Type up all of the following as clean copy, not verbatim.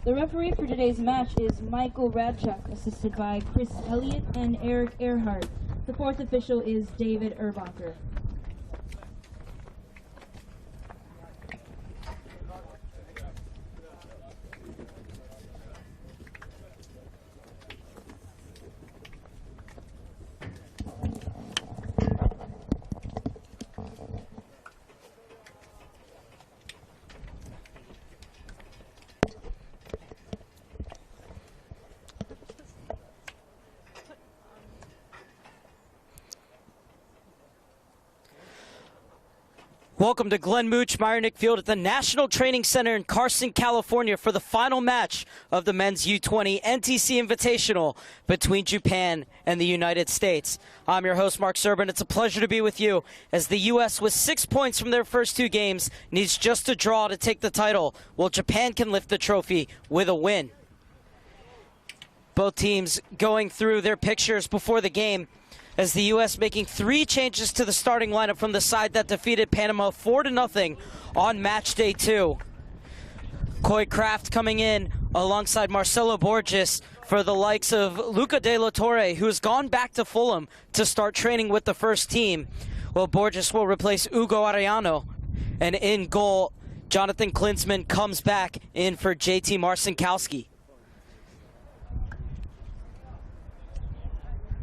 The referee for today's match is Michael Radchuk, assisted by Chris Elliott and Eric Earhart. The fourth official is David Erbacher. Welcome to Glenn Mooch Meyernick Field at the National Training Center in Carson, California for the final match of the men's U-20 NTC Invitational between Japan and the United States. I'm your host, Mark Serban. It's a pleasure to be with you as the U.S. with 6 points from their first 2 games needs just a draw to take the title, while Japan can lift the trophy with a win. Both teams going through their pictures before the game, as the U.S. making 3 changes to the starting lineup from the side that defeated Panama 4-0 on match day 2. Coy Kraft coming in alongside Marcelo Borges for the likes of Luca De La Torre, who has gone back to Fulham to start training with the first team. Well, Borges will replace Hugo Arellano. And in goal, Jonathan Klinsmann comes back in for JT Marcinkowski.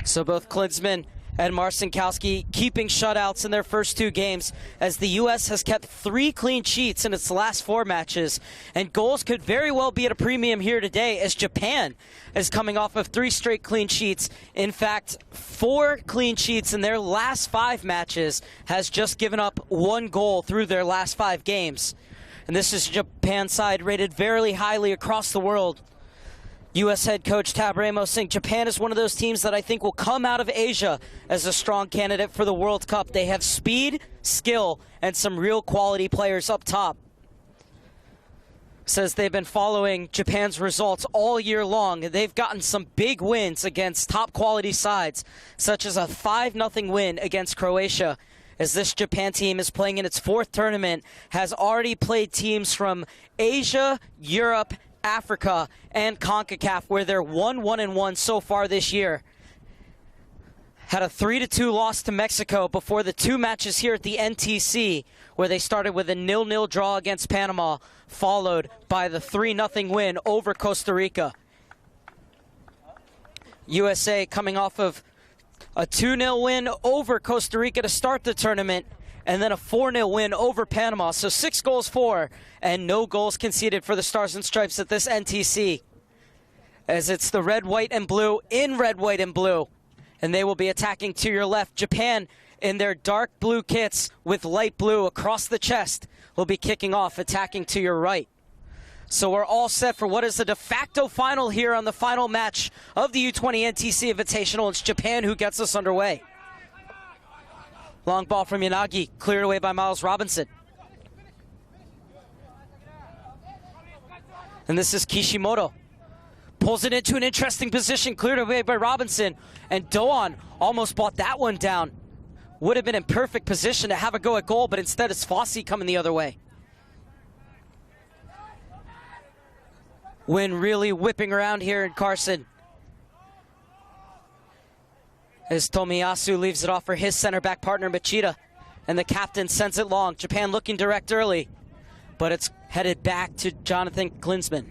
So both Klinsmann and Marcinkowski keeping shutouts in their first 2 games, as the U.S. has kept 3 clean sheets in its last 4 matches. And goals could very well be at a premium here today, as Japan is coming off of 3 straight clean sheets. In fact, 4 clean sheets in their last 5 matches, has just given up 1 goal through their last 5 games. And this is Japan's side rated very highly across the world. U.S. head coach Tab Ramos saying Japan is one of those teams that I think will come out of Asia as a strong candidate for the World Cup. They have speed, skill, and some real quality players up top. Says they've been following Japan's results all year long. They've gotten some big wins against top quality sides, such as a 5-0 win against Croatia, as this Japan team is playing in its 4th tournament, has already played teams from Asia, Europe, Africa, and CONCACAF, where they're 1-1 so far this year. Had a 3-2 loss to Mexico before the 2 matches here at the NTC, where they started with a 0-0 draw against Panama, followed by the 3-0 win over Costa Rica. USA coming off of a 2-0 win over Costa Rica to start the tournament, and then a 4-0 win over Panama. So 6 goals for, and no goals conceded for the Stars and Stripes at this NTC, as it's the red, white, and blue in red, white, and blue. And they will be attacking to your left. Japan in their dark blue kits with light blue across the chest will be kicking off, attacking to your right. So we're all set for what is the de facto final here on the final match of the U-20 NTC Invitational. It's Japan who gets us underway. Long ball from Yanagi, cleared away by Miles Robinson. And this is Kishimoto. Pulls it into an interesting position, cleared away by Robinson. And Doan almost brought that one down. Would have been in perfect position to have a go at goal, but instead it's Fossey coming the other way. Wind really whipping around here in Carson, as Tomiyasu leaves it off for his center back partner Machida, and the captain sends it long. Japan looking direct early, but it's headed back to Jonathan Klinsmann.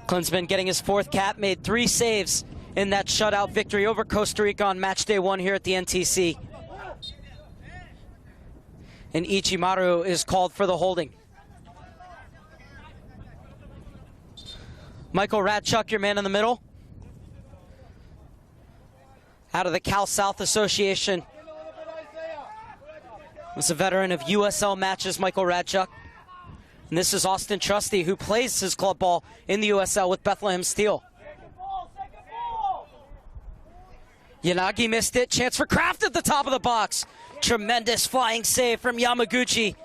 Klinsmann getting his 4th cap, made 3 saves in that shutout victory over Costa Rica on match day 1 here at the NTC. And Ichimaru is called for the holding. Michael Radchuk, your man in the middle. Out of the Cal South Association. Was a veteran of USL matches, Michael Radchuk. And this is Austin Trusty, who plays his club ball in the USL with Bethlehem Steel. Yanagi missed it. Chance for Kraft at the top of the box. Tremendous flying save from Yamaguchi,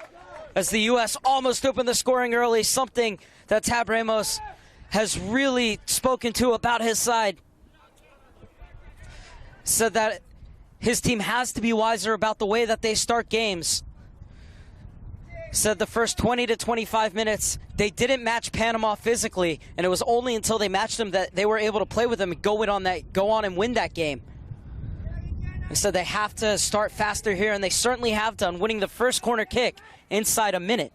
as the U.S. almost opened the scoring early, something that Tab Ramos has really spoken to about his side. Said that his team has to be wiser about the way that they start games. said the first 20 to 25 minutes, they didn't match Panama physically, and it was only until they matched them that they were able to play with them and go on and win that game. They said they have to start faster here, and they certainly have done, winning the first corner kick inside a minute.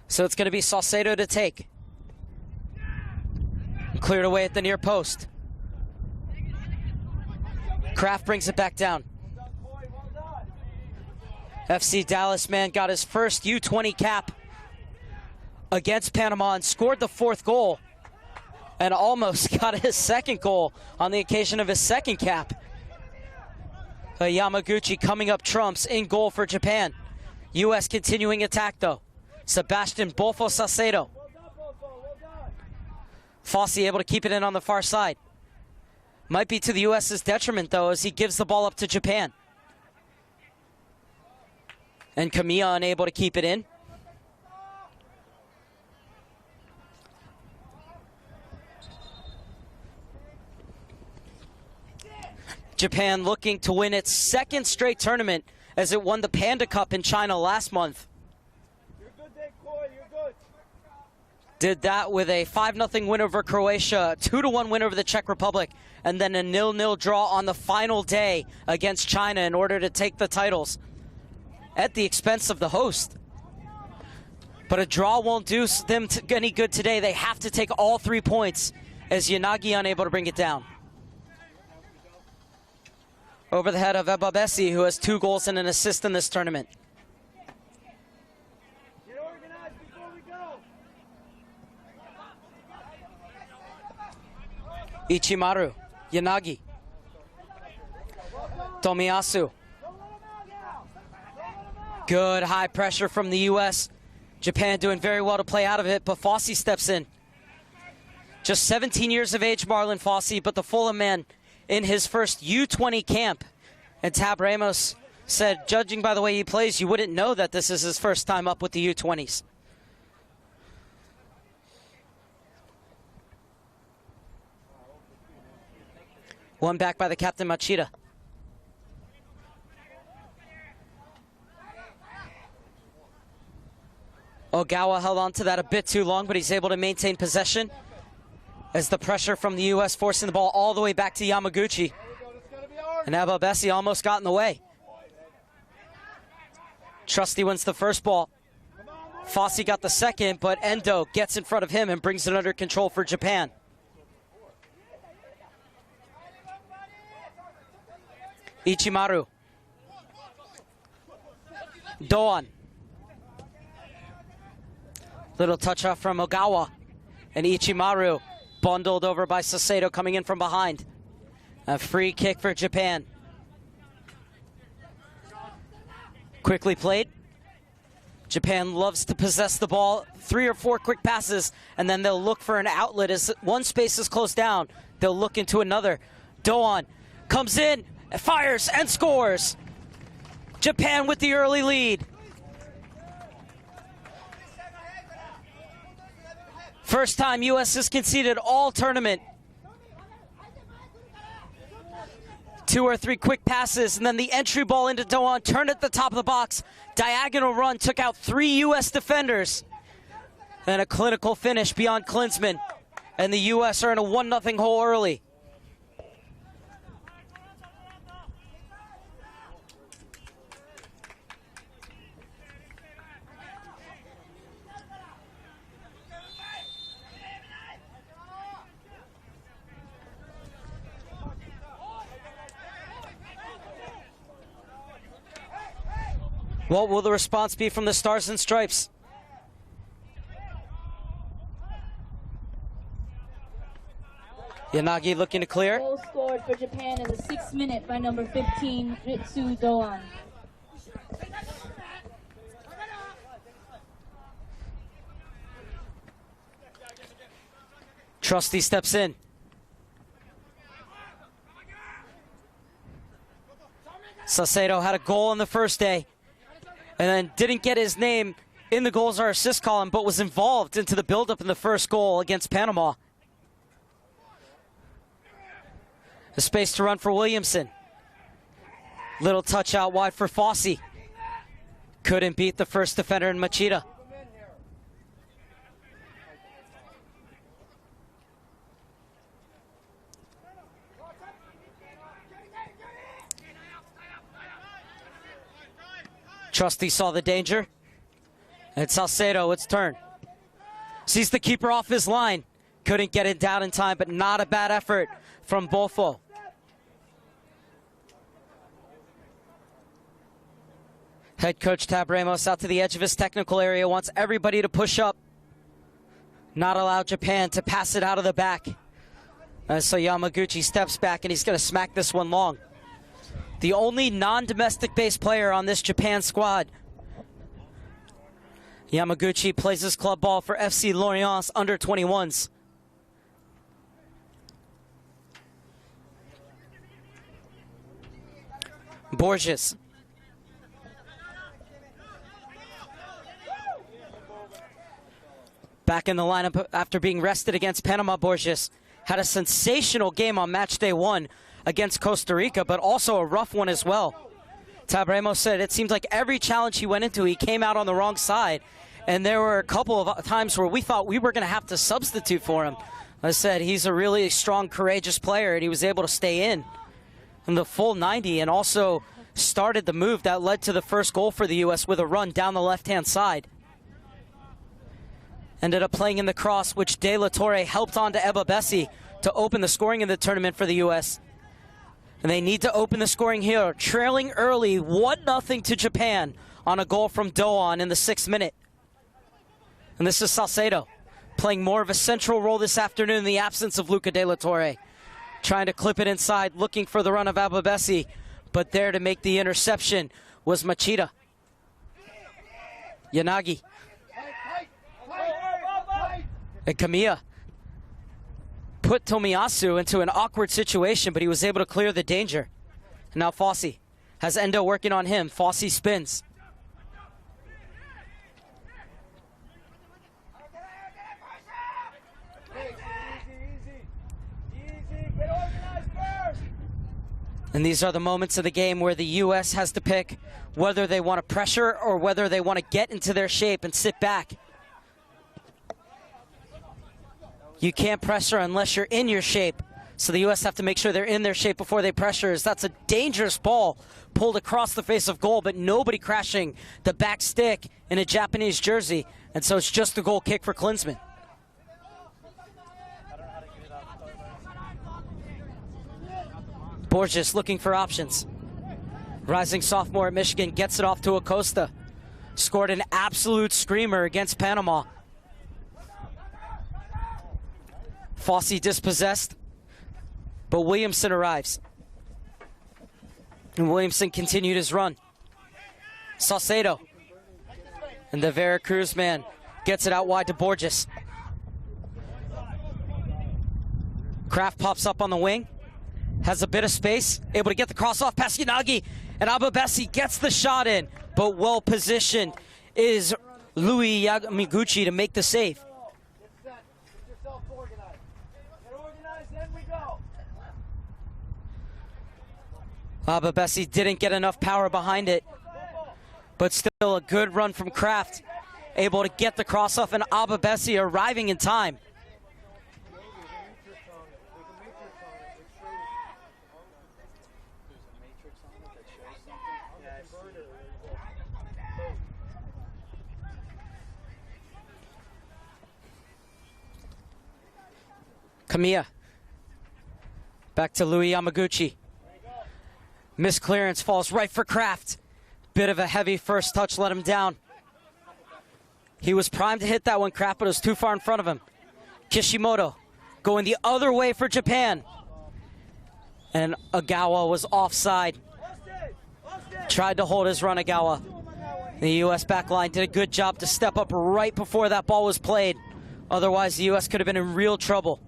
So it's going to be Saucedo to take. Cleared away at the near post. Kraft brings it back down. FC Dallas man got his first U-20 cap against Panama and scored the 4th goal, and almost got his 2nd goal on the occasion of his 2nd cap. Yamaguchi coming up trumps in goal for Japan. U.S. continuing attack though. Sebastian Bofo Saucedo. Fossey able to keep it in on the far side. Might be to the U.S.'s detriment though, as he gives the ball up to Japan. And Kamiya unable to keep it in. Japan looking to win its 2nd straight tournament as it won the Panda Cup in China last month. You're good there, Coy. You're good. Did that with a 5-0 win over Croatia, a 2-1 win over the Czech Republic, and then a 0-0 draw on the final day against China in order to take the titles at the expense of the host. But a draw won't do them any good today. They have to take all 3 points, as Yanagi unable to bring it down. Over the head of Ebabesi, who has 2 goals and an assist in this tournament. Get organized before we go. Ichimaru, Yanagi, Tomiyasu. Good high pressure from the U.S. Japan doing very well to play out of it, but Fossey steps in. Just 17 years of age, Marlon Fossey, but the Fulham man in his first U-20 camp. And Tab Ramos said, judging by the way he plays, you wouldn't know that this is his first time up with the U-20s. One back by the captain, Machida. Ogawa held on to that a bit too long, but he's able to maintain possession as the pressure from the U.S. forcing the ball all the way back to Yamaguchi. And Ebabesi almost got in the way. Trusty wins the first ball. Fossey got the second, but Endo gets in front of him and brings it under control for Japan. Ichimaru. Doan. Little touch off from Ogawa. And Ichimaru bundled over by Saucedo coming in from behind. A free kick for Japan. Quickly played. Japan loves to possess the ball. 3 or 4 quick passes, and then they'll look for an outlet. As one space is closed down, they'll look into another. Doan comes in, fires, and scores. Japan with the early lead. First time U.S. has conceded all tournament. 2 or 3 quick passes, and then the entry ball into Doan, turned at the top of the box. Diagonal run, took out 3 U.S. defenders. And a clinical finish beyond Klinsmann. And the U.S. are in a 1-0 hole early. What will the response be from the Stars and Stripes? Yanagi looking to clear. Goal scored for Japan in the 6th minute by number 15, Ritsu Doan. Trusty steps in. Saucedo had a goal on the first day, and then didn't get his name in the goals or assist column, but was involved into the buildup in the first goal against Panama. A space to run for Williamson. Little touch out wide for Fossey. Couldn't beat the first defender in Machida. Trusty saw the danger. And Salcedo, its turn. Sees the keeper off his line. Couldn't get it down in time, but not a bad effort from Bofo. Head coach Tab Ramos out to the edge of his technical area, wants everybody to push up. Not allow Japan to pass it out of the back. So Yamaguchi steps back and he's going to smack this one long. The only non-domestic based player on this Japan squad. Yamaguchi plays his club ball for FC Lorient under 21s. Borges. Back in the lineup after being rested against Panama. Borges had a sensational game on match day 1 against Costa Rica, but also a rough one as well. Tab Ramos said it seems like every challenge he went into, he came out on the wrong side. And there were a couple of times where we thought we were going to have to substitute for him. I said he's a really strong, courageous player, and he was able to stay in the full 90 and also started the move that led to the first goal for the U.S. with a run down the left-hand side. Ended up playing in the cross, which De La Torre helped on to Eba Bessi to open the scoring in the tournament for the U.S. And they need to open the scoring here, trailing early 1-0 to Japan on a goal from Doan in the 6th minute. And this is Salcedo playing more of a central role this afternoon in the absence of Luca De La Torre. Trying to clip it inside, looking for the run of Ababesi, but there to make the interception was Machida. Yanagi. And Kamiya put Tomiyasu into an awkward situation, but he was able to clear the danger. And now Fossey has Endo working on him. Fossey spins. And these are the moments of the game where the U.S. has to pick whether they want to pressure or whether they want to get into their shape and sit back. You can't pressure unless you're in your shape. So the U.S. have to make sure they're in their shape before they pressure. As that's a dangerous ball pulled across the face of goal, but nobody crashing the back stick in a Japanese jersey. And so it's just a goal kick for Klinsmann. Borges looking for options. Rising sophomore at Michigan gets it off to Acosta. Scored an absolute screamer against Panama. Fossey dispossessed, but Williamson arrives. And Williamson continued his run. Salcedo. And the Veracruz man gets it out wide to Borges. Kraft pops up on the wing. Has a bit of space, able to get the cross off past Yanagi, and Ababesi gets the shot in, but well positioned is Louis Yamaguchi to make the save. Ababesi didn't get enough power behind it, but still a good run from Kraft, able to get the cross off, and Ababesi arriving in time. Kamiya. Back to Louis Yamaguchi. Misclearance falls right for Kraft. Bit of a heavy first touch let him down. He was primed to hit that one, Kraft, but it was too far in front of him. Kishimoto going the other way for Japan. And Agawa was offside. Tried to hold his run, Agawa. The U.S. backline did a good job to step up right before that ball was played. Otherwise, the U.S. could have been in real trouble.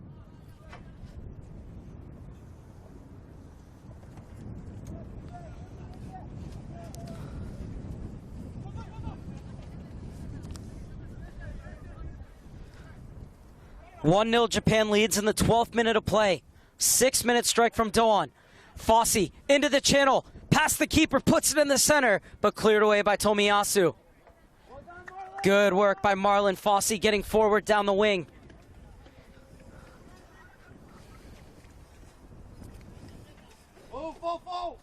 (1-0) Japan leads in the 12th minute of play. 6-minute strike from Doan. Fossey into the channel. past the keeper, puts it in the center, but cleared away by Tomiyasu. Good work by Marlon Fossey getting forward down the wing. Move, move, move.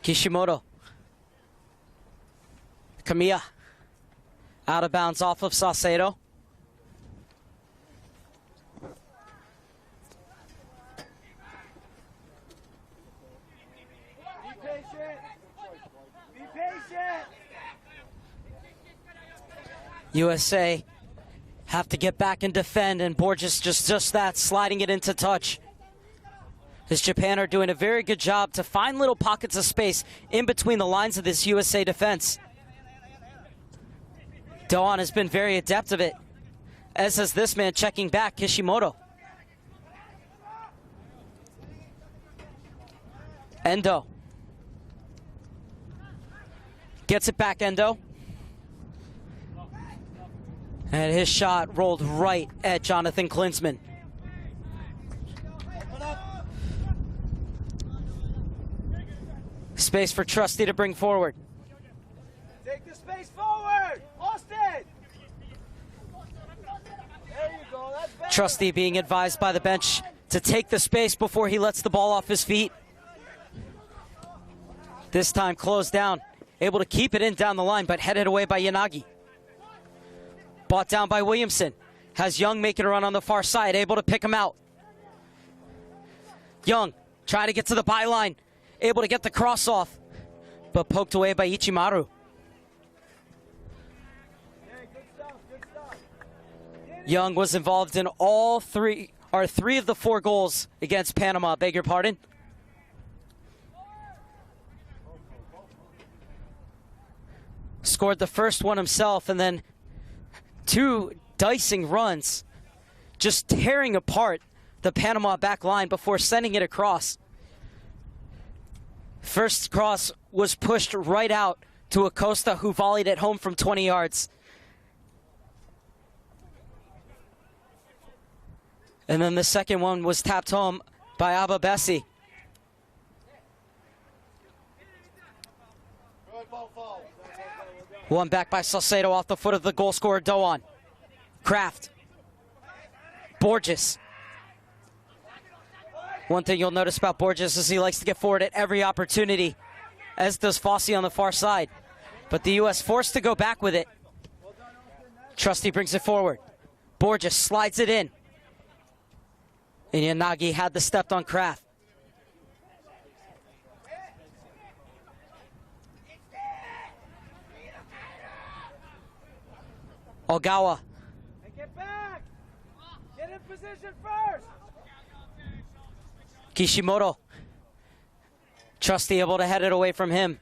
Kishimoto. Kamiya. Out of bounds off of Saucedo. Be patient. Be patient. USA have to get back and defend, and Borges just that, sliding it into touch. As Japan are doing a very good job to find little pockets of space in between the lines of this USA defense. Doan has been very adept of it, as has this man checking back, Kishimoto. Endo. Gets it back, Endo. And his shot rolled right at Jonathan Klinsmann. Space for Trusty to bring forward. Take the space forward. Austin. There you go. That's better. Trusty being advised by the bench to take the space before he lets the ball off his feet. This time closed down. Able to keep it in down the line, but headed away by Yanagi. Bought down by Williamson. Has Young making a run on the far side, able to pick him out. Young trying to get to the byline, able to get the cross off, but poked away by Ichimaru. Yeah, good stuff. Good stuff. Young was involved in three of the 4 goals against Panama, beg your pardon. Scored the first one himself, and then 2 dicing runs, just tearing apart the Panama back line before sending it across. First cross was pushed right out to Acosta, who volleyed it home from 20 yards. And then the second one was tapped home by Abba Bessi. One back by Salcedo off the foot of the goal scorer, Doan. Kraft. Borges. One thing you'll notice about Borges is he likes to get forward at every opportunity, as does Fossey on the far side. But the U.S. forced to go back with it. Trusty brings it forward. Borges slides it in. And Yanagi had the step on Kraft. Ogawa. And get back. Get in position first. Kishimoto. Trusty able to head it away from him.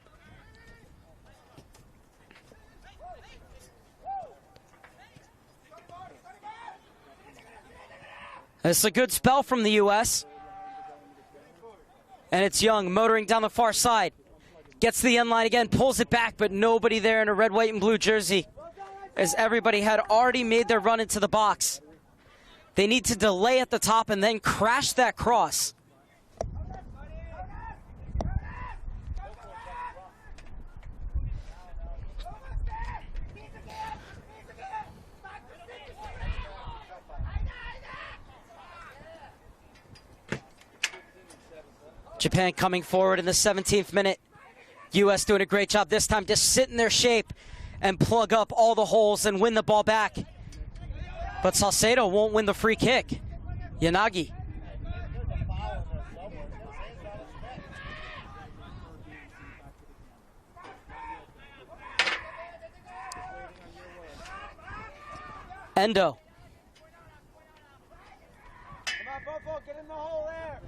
It's a good spell from the U.S. And it's Young motoring down the far side. Gets to the end line again, pulls it back, but nobody there in a red, white, and blue jersey, as everybody had already made their run into the box. They need to delay at the top and then crash that cross. Japan coming forward in the 17th minute. U.S. doing a great job this time, just sit in their shape and plug up all the holes and win the ball back. But Salcedo won't win the free kick. Yanagi. Endo. Come on, Bofo, get in the hole there.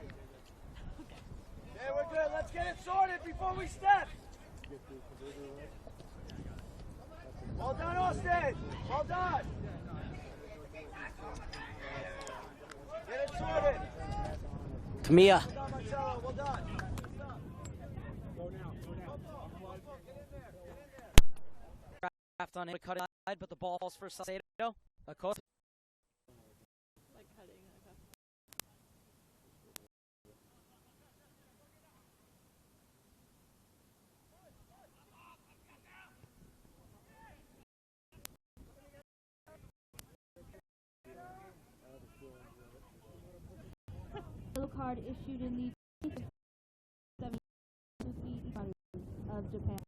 Yeah, we're good. Let's get it sorted before we step. Well done, Austin. Well done. Get it sorted. Kamiya. Well done, Marcelo. Well done. Kraft on it, cut it, but the ball falls for Salcedo. Acosta card issued in the 27 of Japan.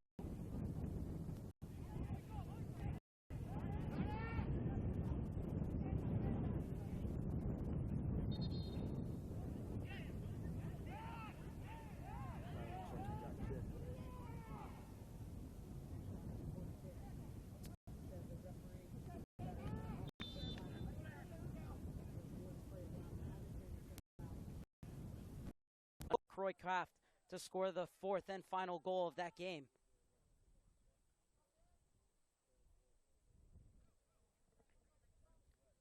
Croy Kraft to score the fourth and final goal of that game.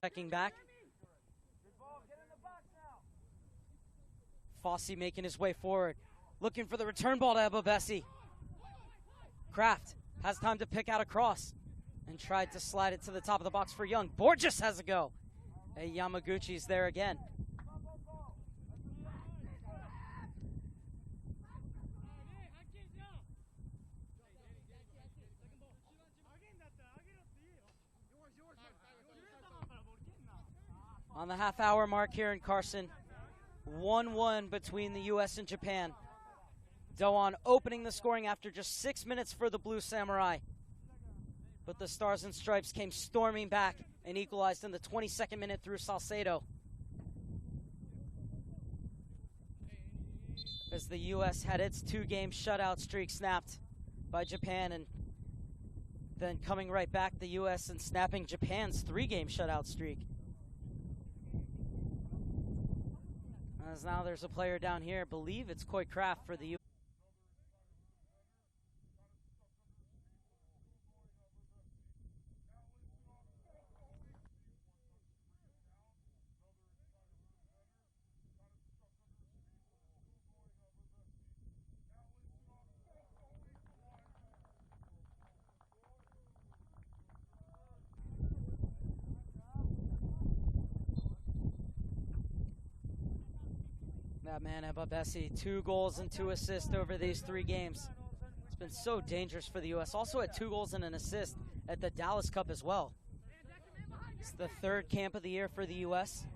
Checking back. Fossey making his way forward, looking for the return ball to Ebobesi. Kraft has time to pick out a cross and tried to slide it to the top of the box for Young. Borges has a go. Hey, Yamaguchi's there again. On the half-hour mark here in Carson, 1-1 between the U.S. and Japan. Doan opening the scoring after just 6 minutes for the Blue Samurai. But the Stars and Stripes came storming back and equalized in the 22nd minute through Salcedo. As the U.S. had its 2-game shutout streak snapped by Japan, and then coming right back, the U.S. and snapping Japan's 3-game shutout streak. As now there's a player down here, I believe it's Coy Kraft for the U.S. That man, Ebobesi, 2 goals and 2 assists over these 3 games. It's been so dangerous for the U.S. Also had 2 goals and an assist at the Dallas Cup as well. It's the 3rd camp of the year for the U.S.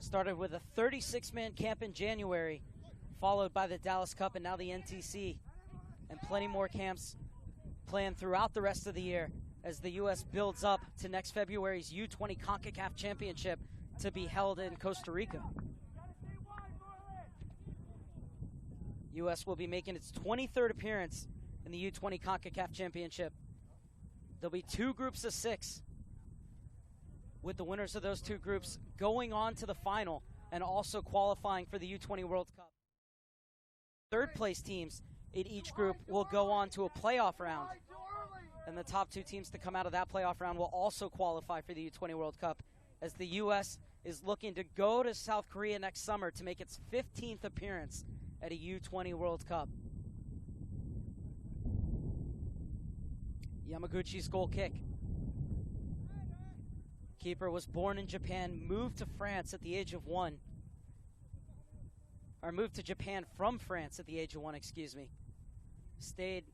Started with a 36-man camp in January, followed by the Dallas Cup and now the NTC. And plenty more camps planned throughout the rest of the year as the U.S. builds up to next February's U-20 CONCACAF Championship to be held in Costa Rica. U.S. will be making its 23rd appearance in the U-20 CONCACAF Championship. There'll be 2 groups of 6, with the winners of those 2 groups going on to the final and also qualifying for the U-20 World Cup. 3rd place teams in each group will go on to a playoff round, and the top 2 teams to come out of that playoff round will also qualify for the U-20 World Cup, as the U.S. is looking to go to South Korea next summer to make its 15th appearance at a U-20 World Cup. Yamaguchi's goal kick. Keeper was born in Japan, moved to France at the age of 1. Or moved to Japan from France at the age of 1, excuse me. Stayed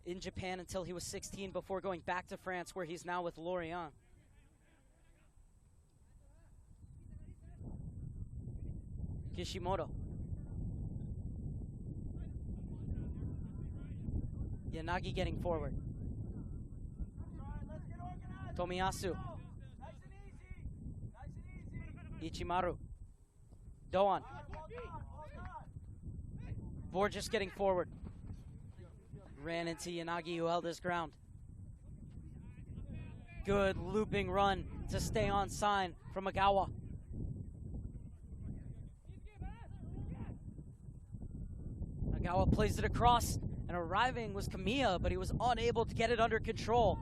in Japan until he was 16 before going back to France, where he's now with Lorient. Kishimoto. Yanagi getting forward. Tomiyasu. Ichimaru. Doan. Borges getting forward. Ran into Yanagi, who held his ground. Good looping run to stay on sign from Agawa. Agawa plays it across, and arriving was Kamiya, but he was unable to get it under control.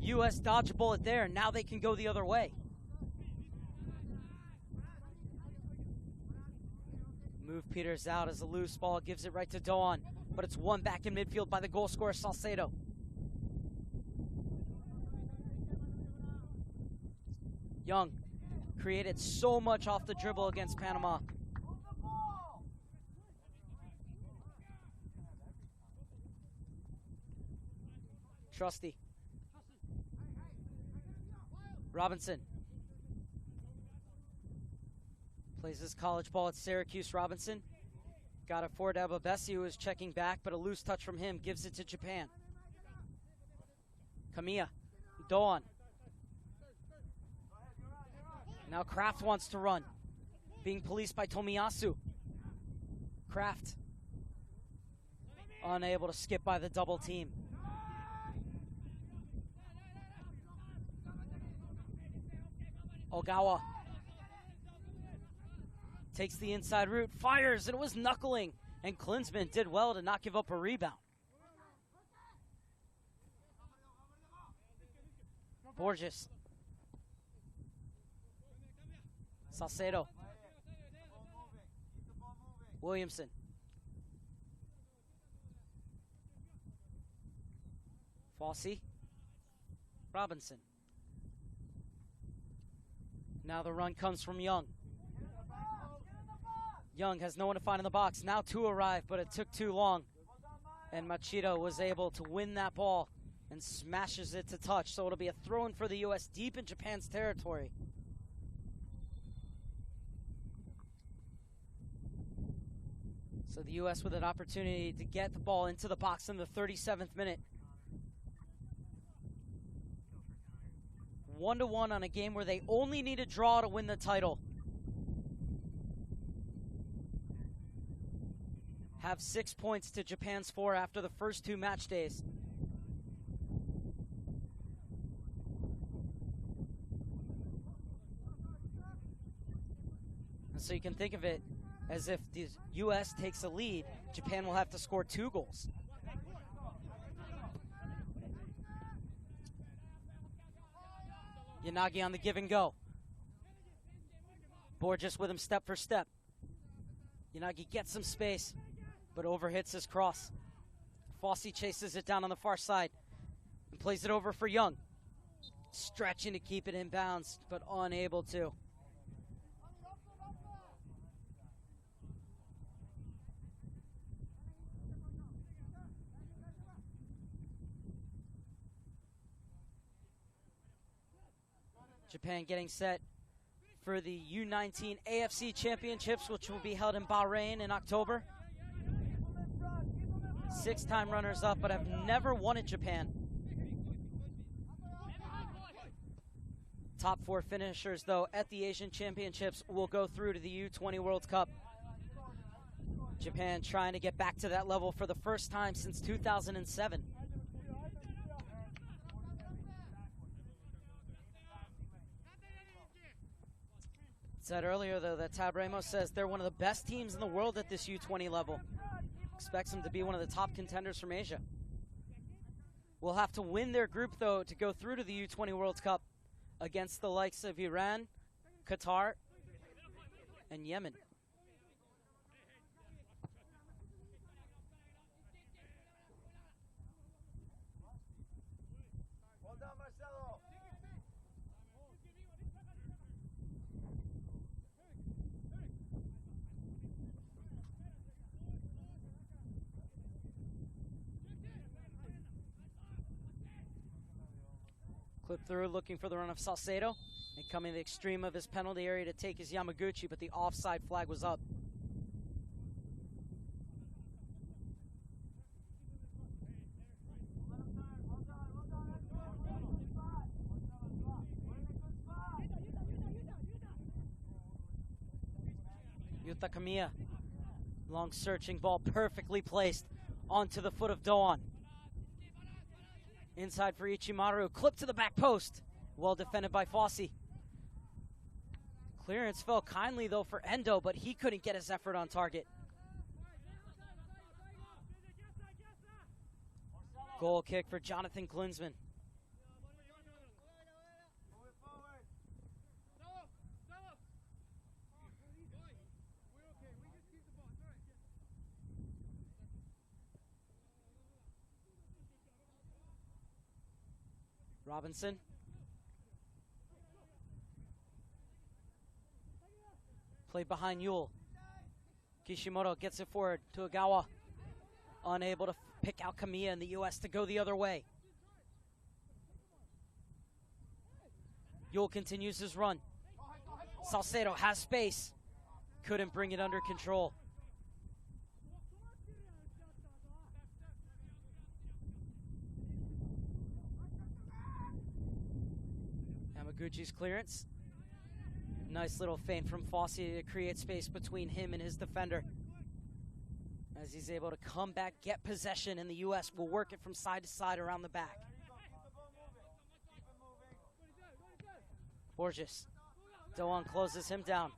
U.S. dodged a bullet there. Now they can go the other way. Move Peters out as a loose ball, gives it right to Doan, but it's won back in midfield by the goal scorer, Salcedo. Young created so much off the dribble against Panama. Trusty. Robinson. Plays his college ball at Syracuse. Robinson got it for Ababesi, who was checking back, but a loose touch from him gives it to Japan. Kamiya, Doan. Now Kraft wants to run, being policed by Tomiyasu. Kraft unable to skip by the double team. Ogawa takes the inside route, fires, and it was knuckling. And Klinsmann did well to not give up a rebound. Borges. Salcedo. Williamson. Fossey. Robinson. Now the run comes from Young. Young has no one to find in the box. Now two arrive, but it took too long. And Machida was able to win that ball and smashes it to touch. So it'll be a throw-in for the U.S. deep in Japan's territory. So the U.S. with an opportunity to get the ball into the box in the 37th minute. 1-1 on a game where they only need a draw to win the title. Have 6 points to Japan's 4 after the first 2 match days. And so you can think of it as if the U.S. takes a lead, Japan will have to score 2 goals. Yanagi on the give and go. Borges with him step for step. Yanagi gets some space, but overhits his cross. Fossey chases it down on the far side and plays it over for Young. Stretching to keep it in bounds, but unable to. Japan getting set for the U-19 AFC Championships, which will be held in Bahrain in October. 6-time runners-up, but have never won at Japan. Top 4 finishers, though, at the Asian Championships will go through to the U-20 World Cup. Japan trying to get back to that level for the first time since 2007. Said earlier, though, that Tab Ramos says they're one of the best teams in the world at this U-20 level. Expects them to be one of the top contenders from Asia. Will have to win their group, though, to go through to the U-20 World Cup against the likes of Iran, Qatar, and Yemen. Well done, Marcelo. Clip through, looking for the run of Salcedo, and coming to the extreme of his penalty area to take his Yamaguchi, but the offside flag was up. Yuta Kamiya, long searching ball, perfectly placed onto the foot of Doan. Inside for Ichimaru, clip to the back post. Well defended by Fossey. Clearance fell kindly, though, for Endo, but he couldn't get his effort on target. Goal kick for Jonathan Klinsmann. Robinson. Played behind Yule. Kishimoto gets it forward to Ogawa. Unable to pick out Kamiya in the U.S. to go the other way. Yule continues his run. Salcedo has space. couldn't bring it under control. Yamaguchi's clearance. Nice little feint from Fossey to create space between him and his defender. As he's able to come back, get possession, and the U.S. will work it from side to side around the back. Borges. Doan closes him down.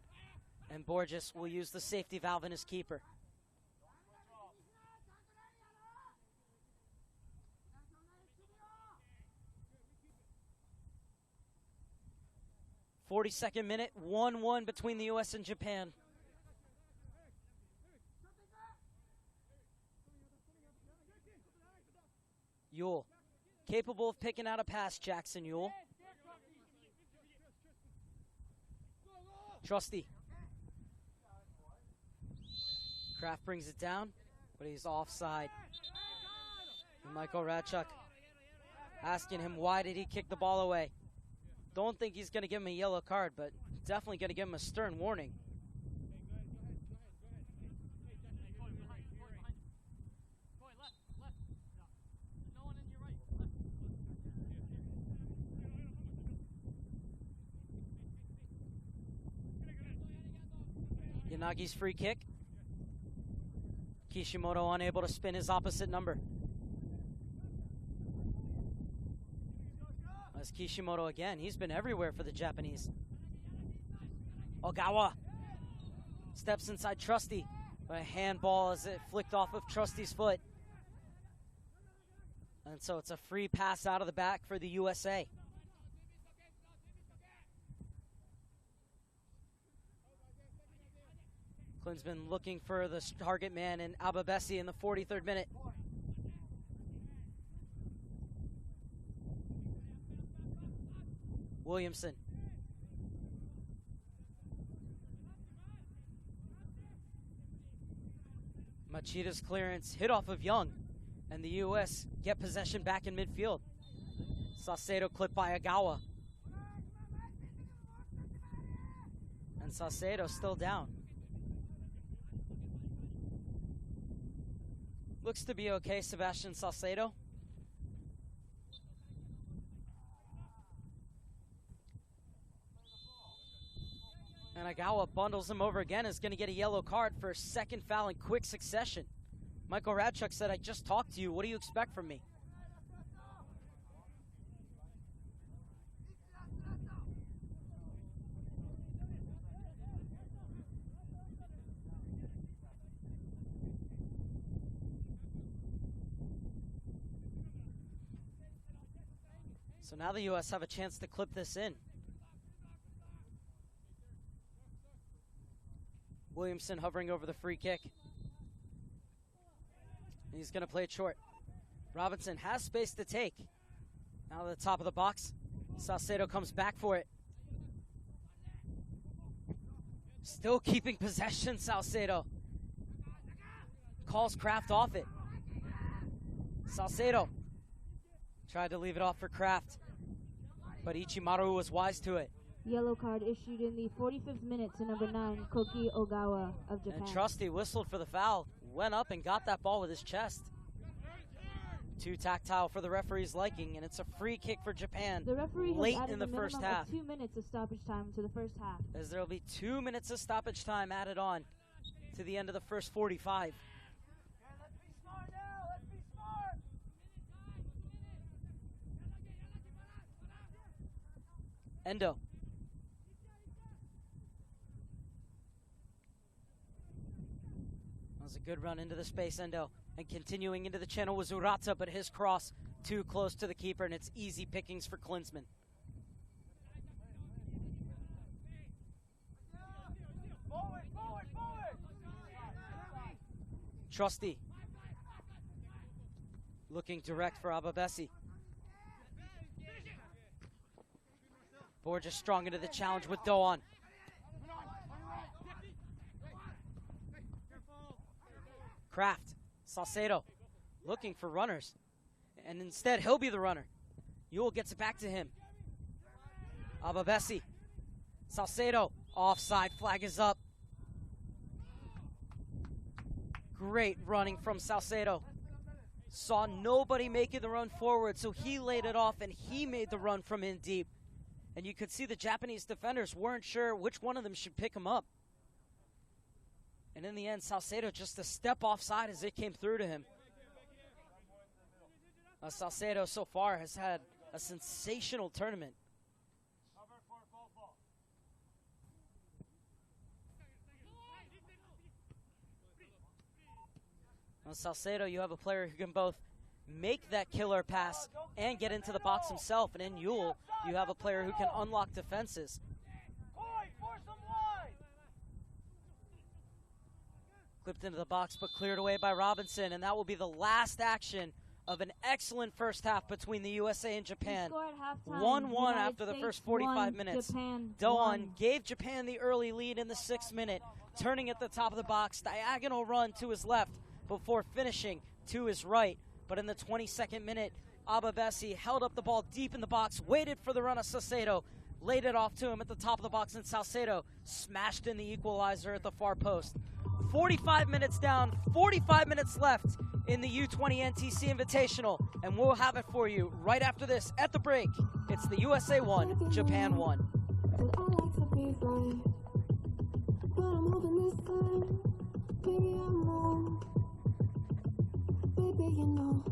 And Borges will use the safety valve in his keeper. .42nd minute, 1-1 between the U.S. and Japan. Yule, capable of picking out a pass, Jackson Yule. Trusty. Kraft brings it down, but he's offside. And Michael Radchuk asking him why did he kick the ball away. Don't think he's going to give him a yellow card, but definitely going to give him a stern warning. Yanagi's free kick. Kishimoto unable to spin his opposite number. As Kishimoto again, he's been everywhere for the Japanese. Ogawa steps inside Trusty, but a handball as it flicked off of Trusty's foot. And so it's a free pass out of the back for the USA. Klinsmann looking for the target man in Ababesi in the 43rd minute. Williamson. Machida's clearance hit off of Young, and the U.S. get possession back in midfield. Saucedo clipped by Agawa. And Saucedo still down. Looks to be okay, Sebastian Saucedo. And Agawa bundles him over again, is going to get a yellow card for a second foul in quick succession. Michael Radchuk said, I just talked to you. What do you expect from me? So now the U.S. have a chance to clip this in. Williamson hovering over the free kick. He's going to play it short. Robinson has space to take. Now to the top of the box. Saucedo comes back for it. Still keeping possession, Saucedo. Calls Kraft off it. Saucedo tried to leave it off for Kraft, but Ichimaru was wise to it. Yellow card issued in the 45th minute to number 9, Koki Ogawa of Japan. And Trusty whistled for the foul, went up and got that ball with his chest. Too tactile for the referee's liking, and it's a free kick for Japan The referee has late added in the a first minimum half. of 2 minutes of stoppage time to the first half. As there will be 2 minutes of stoppage time added on to the end of the first 45. Okay, let's be smart now. Let's be smart. Endo. That was a good run into the space, Endo. And continuing into the channel was Urata, but his cross too close to the keeper, and it's easy pickings for Klinsmann. Forward, forward, forward. Trusty. Looking direct for Ababesi. Borges strong into the challenge with Doan. Kraft. Saucedo looking for runners. And instead, he'll be the runner. Yule gets it back to him. Ababesi. Saucedo. Offside. Flag is up. Great running from Salcedo. Saw nobody making the run forward, so he laid it off and he made the run from in deep. And you could see the Japanese defenders weren't sure which one of them should pick him up. And in the end, Salcedo just a step offside as it came through to him. Salcedo so far has had a sensational tournament. Salcedo, you have a player who can both make that killer pass and get into the box himself. And in Yule, you have a player who can unlock defenses. Clipped into the box, but cleared away by Robinson. And that will be the last action of an excellent first half between the USA and Japan. 1-1 after the first 45 minutes. Doan gave Japan the early lead in the 6th minute, turning at the top of the box, diagonal run to his left before finishing to his right. But in the 22nd minute, Ababesi held up the ball deep in the box, waited for the run of Salcedo, laid it off to him at the top of the box, and Salcedo smashed in the equalizer at the far post. 45 minutes down, 45 minutes left in the U-20 NTC Invitational, and we'll have it for you right after this at the break. It's the USA 1, Japan 1. And I like to be right, but I'm hoping this time, maybe I'm wrong. Baby, you know,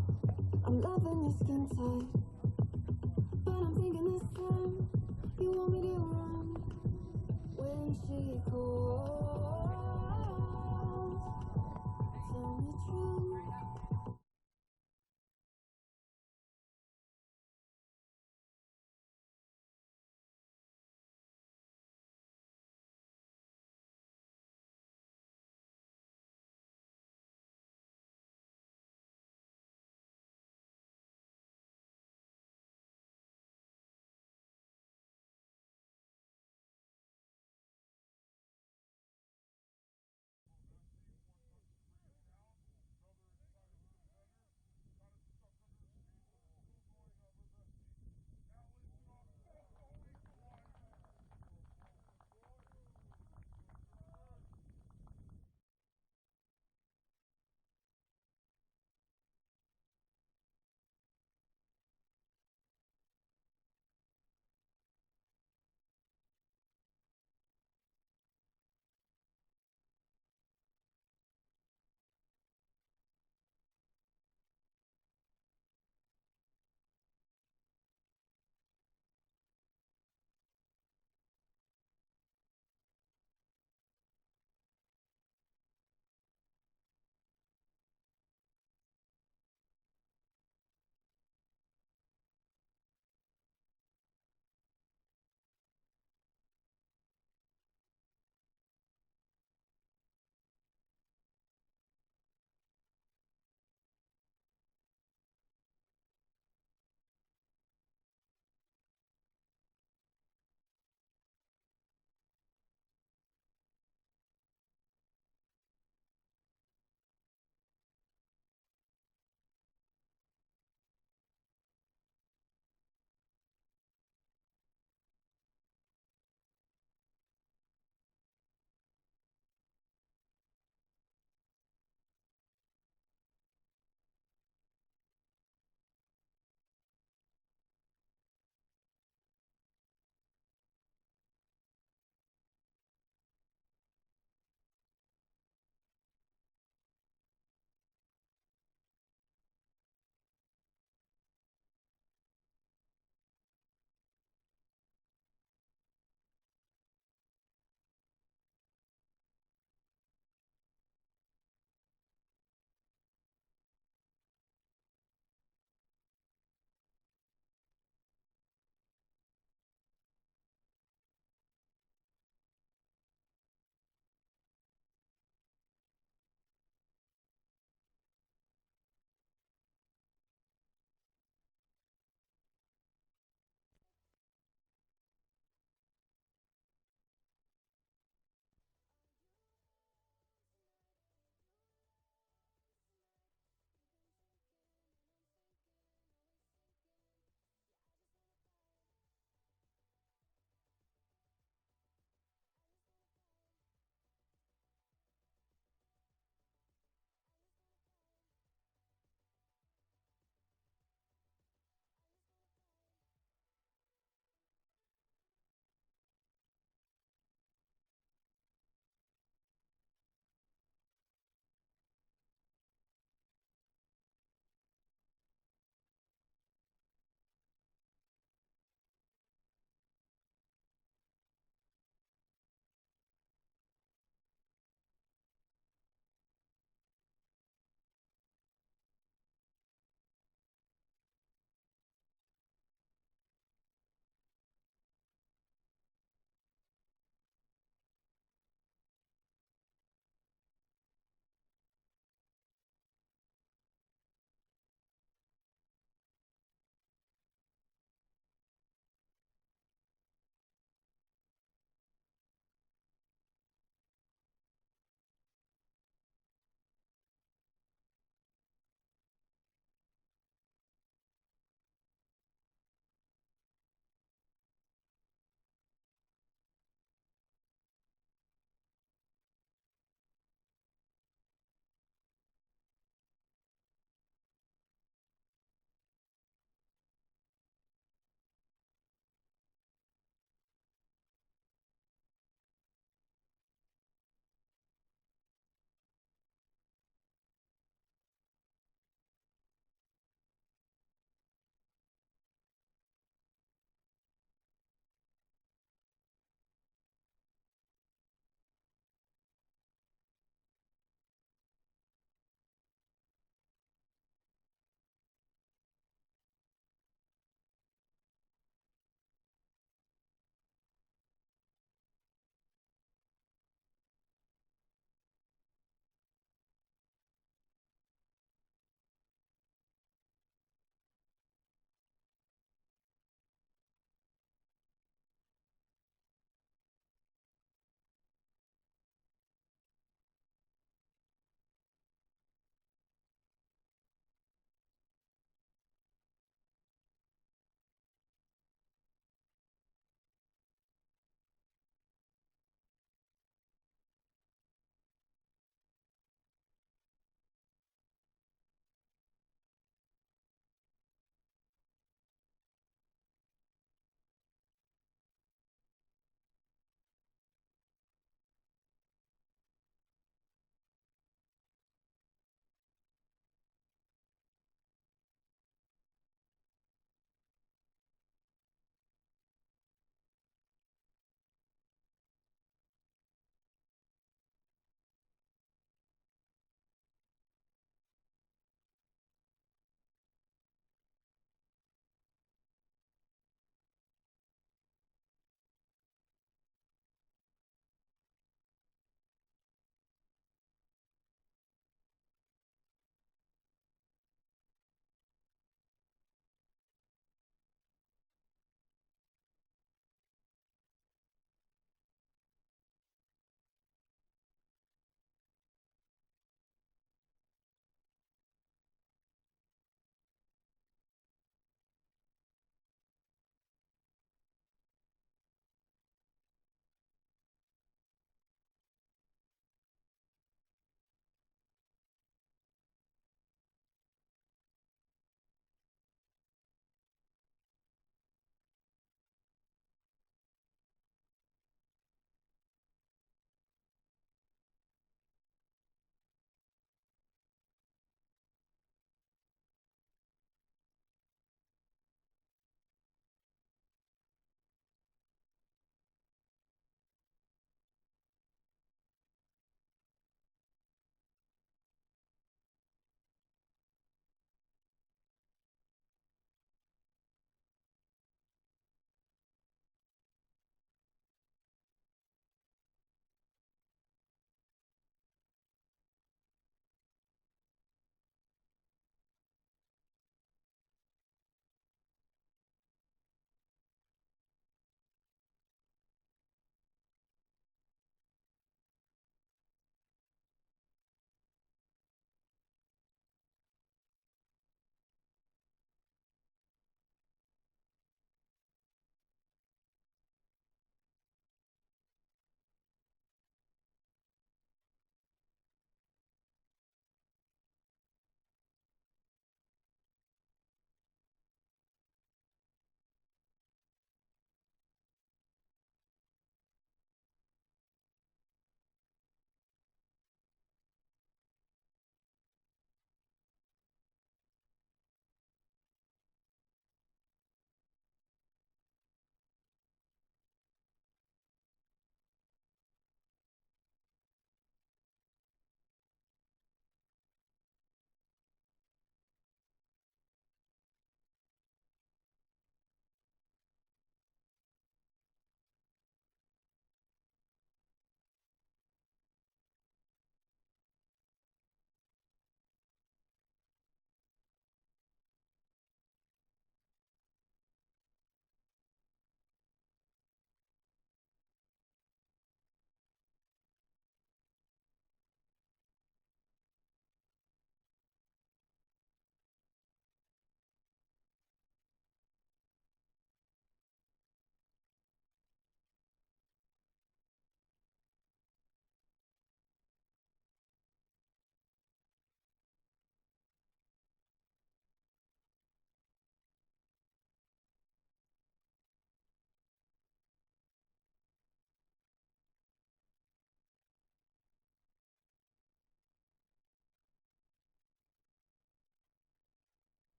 I'm loving your skin tight, but I'm thinking this time, you want me to run when she calls. Tell me true.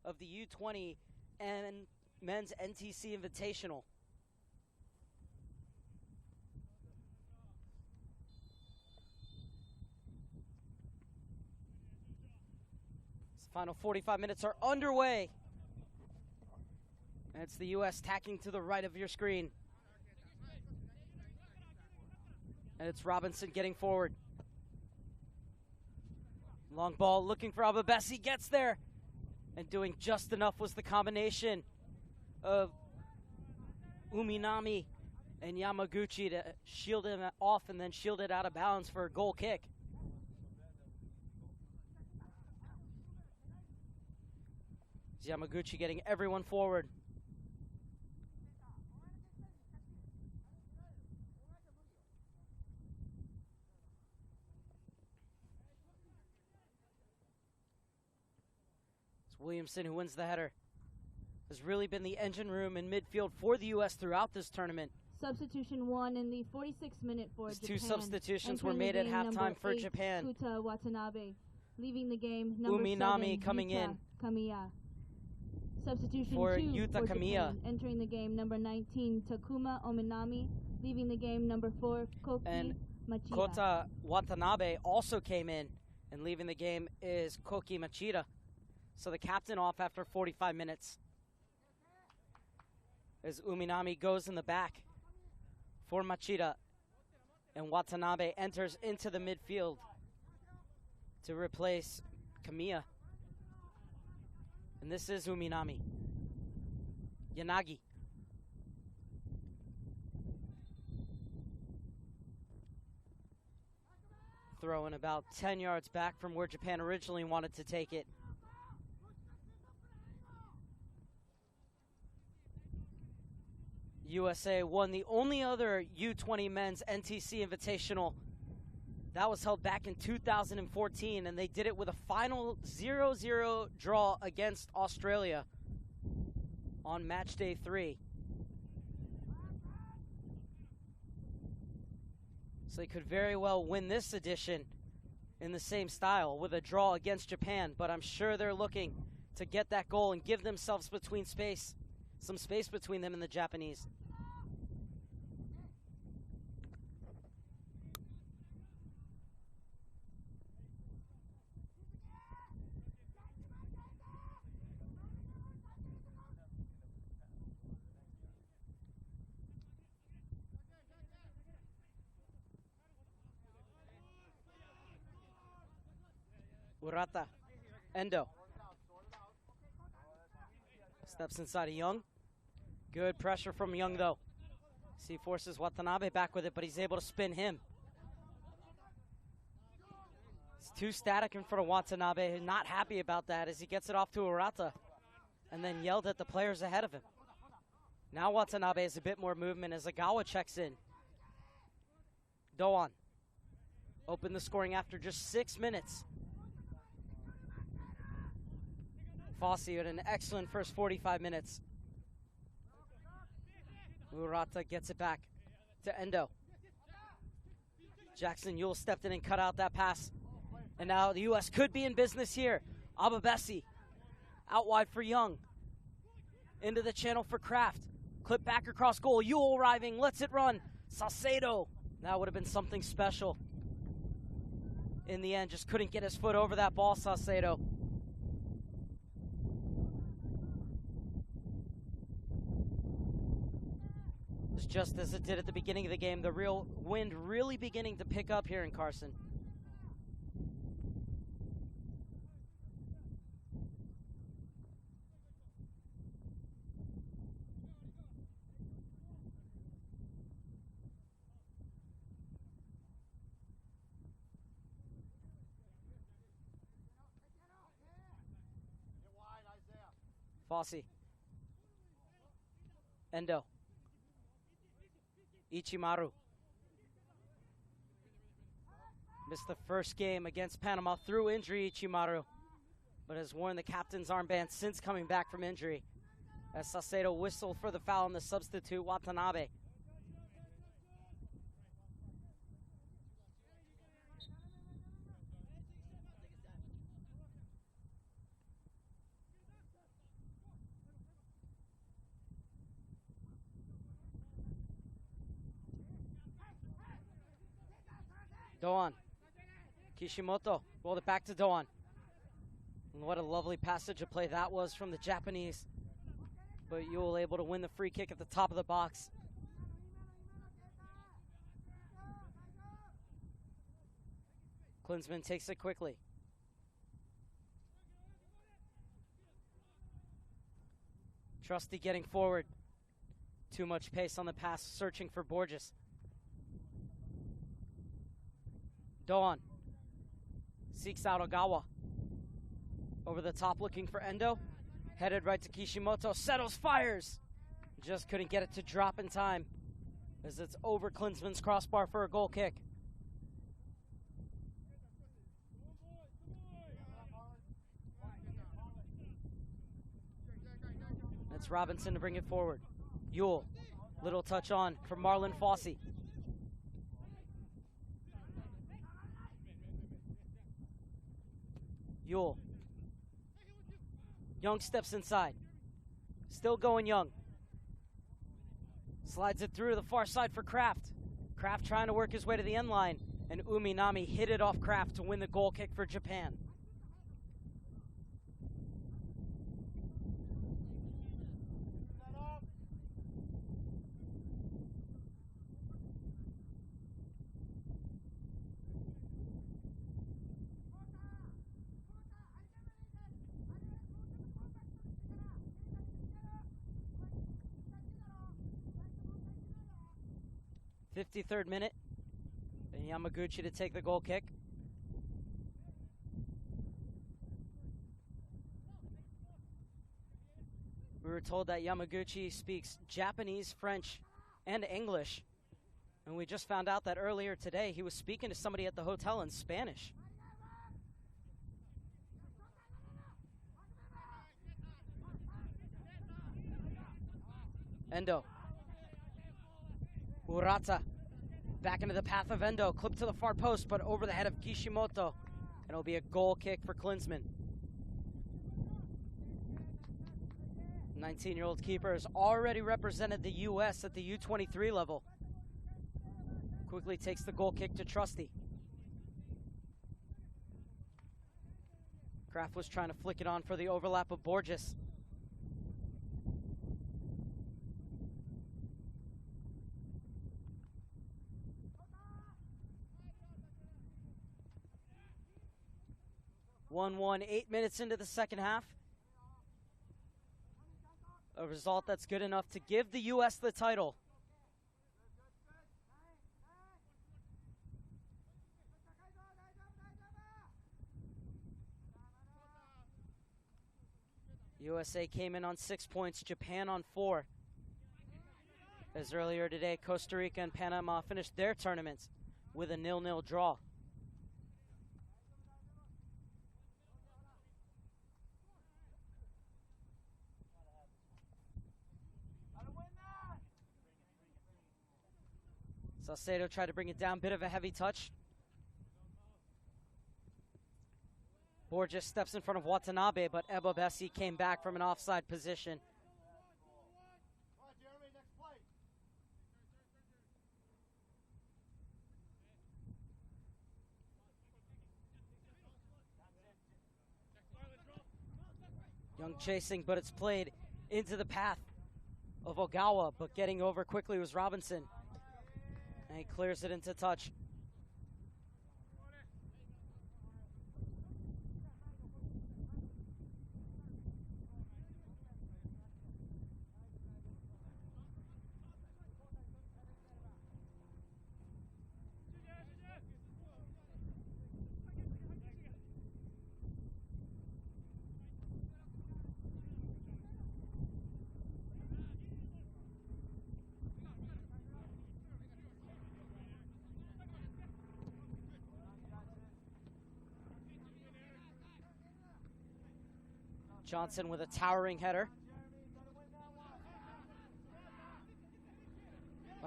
of the U-20 and men's NTC Invitational. The final 45 minutes are underway. And it's the U.S. tacking to the right of your screen. And it's Robinson getting forward. Long ball looking for Ababesi, gets there. And doing just enough was the combination of Uminami and Yamaguchi to shield him off and then shield it out of bounds for a goal kick. Yamaguchi getting everyone forward. It's Williamson who wins the header. Has really been the engine room in midfield for the U.S. throughout this tournament. Substitution 1 in the 46th minute for These Japan. two substitutions Entering were made the at game, halftime number for 8, Japan. Kuta Watanabe. Leaving the game, number Uminami 7, coming Yuta in. Kamiya. Substitution For 2 Yuta for Kamiya. Japan. Entering the game, number 19, Takuma Ominami. Leaving the game, number 4, Koki And Machida. Kota Watanabe also came in, and leaving the game is Koki Machida. So the captain off after 45 minutes. As Uminami goes in the back for Machida, and Watanabe enters into the midfield to replace Kamiya. And this is Uminami. Yanagi. Throwing about 10 yards back from where Japan originally wanted to take it. USA won the only other U-20 men's NTC Invitational. That was held back in 2014, and they did it with a final 0-0 draw against Australia on match day 3. So they could very well win this edition in the same style with a draw against Japan, but I'm sure they're looking to get that goal and give themselves some space between them and the Japanese. Urata, Endo. Steps inside of Young. Good pressure from Young, though. He forces Watanabe back with it, but he's able to spin him. It's too static in front of Watanabe. Not happy about that as he gets it off to Urata and then yelled at the players ahead of him. Now Watanabe has a bit more movement as Agawa checks in. Doan opened the scoring after just 6 minutes. Fossey had an excellent first 45 minutes. Urata gets it back to Endo. Jackson Yule stepped in and cut out that pass. And now the U.S. could be in business here. Ababesi out wide for Young. Into the channel for Kraft. Clip back across goal. Yule arriving, lets it run. Salcedo. That would have been something special. In the end, just couldn't get his foot over that ball, Salcedo. Just as it did at the beginning of the game, the real wind really beginning to pick up here in Carson. Fossey. Endo. Ichimaru. Missed the first game against Panama through injury, Ichimaru, but has worn the captain's armband since coming back from injury. As Salcedo whistled for the foul on the substitute, Watanabe. Doan. Kishimoto rolled it back to Doan. And what a lovely passage of play that was from the Japanese. But Yule able to win the free kick at the top of the box. Klinsmann takes it quickly. Trusty getting forward. Too much pace on the pass, searching for Borges. Doan seeks out Ogawa. Over the top looking for Endo. Headed right to Kishimoto. Settles, fires. Just couldn't get it to drop in time as it's over Klinsmann's crossbar for a goal kick. It's Robinson to bring it forward. Yule, little touch on for Marlon Fossey. Yule. Young steps inside. Still going Young. Slides it through to the far side for Kraft. Kraft trying to work his way to the end line. And Uminami hit it off Kraft to win the goal kick for Japan. .53rd minute, and Yamaguchi to take the goal kick. We were told that Yamaguchi speaks Japanese, French, and English, and we just found out that earlier today he was speaking to somebody at the hotel in Spanish. Endo. Urata back into the path of Endo, clipped to the far post, but over the head of Kishimoto. And it'll be a goal kick for Klinsmann. 19-year-old keeper has already represented the U.S. at the U-23 level. Quickly takes the goal kick to Trusty. Kraft was trying to flick it on for the overlap of Borges. (1-1), 8 minutes into the second half. A result that's good enough to give the U.S. the title. USA came in on 6 points, Japan on 4. As earlier today, Costa Rica and Panama finished their tournaments with a 0-0 draw. Salcedo tried to bring it down, bit of a heavy touch. Borges steps in front of Watanabe, but Ebobesi came back from an offside position. Come on, Jeremy, next play. Young chasing, but it's played into the path of Ogawa, but getting over quickly was Robinson. And he clears it into touch. Johnson with a towering header.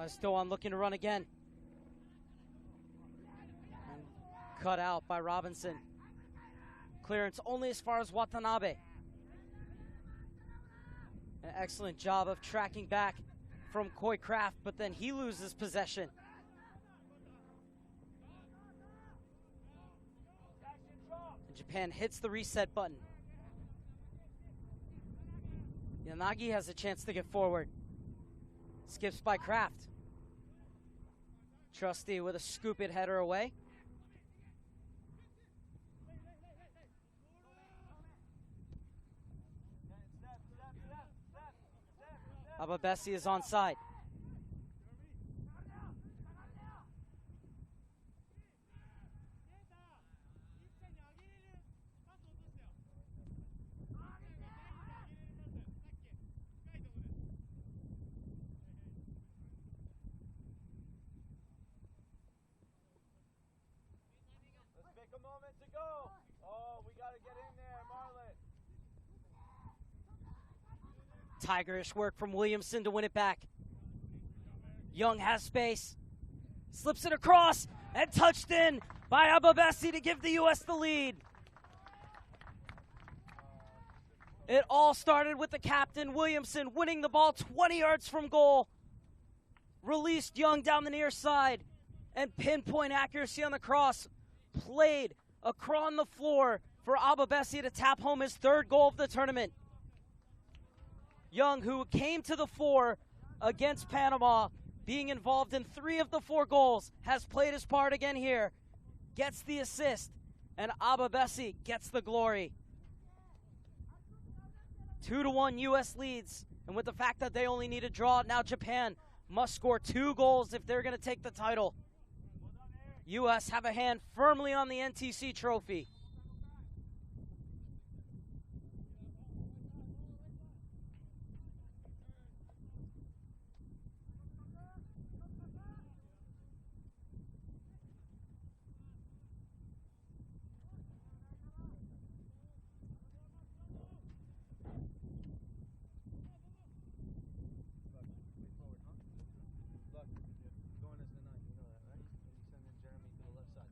Stoan looking to run again. And cut out by Robinson. Clearance only as far as Watanabe. An excellent job of tracking back from Coy Kraft, but then he loses possession. Japan hits the reset button. Yanagi has a chance to get forward. Skips by Kraft. Trusty with a scoop it header away. Ababesi is onside. Let's pick a moment to go. Oh, we got to get in there, Marlon. Tigerish work from Williamson to win it back. Young has space. Slips it across and touched in by Ababesi to give the U.S. the lead. It all started with the captain, Williamson, winning the ball 20 yards from goal. Released Young down the near side, and pinpoint accuracy on the cross. Played across the floor for Ababesi to tap home his third goal of the tournament. Young, who came to the fore against Panama, being involved in 3 of the 4 goals, has played his part again here, gets the assist, and Ababesi gets the glory. 2-1 U.S. leads, and with the fact that they only need a draw, now Japan must score 2 goals if they're going to take the title. U.S. have a hand firmly on the NTC trophy.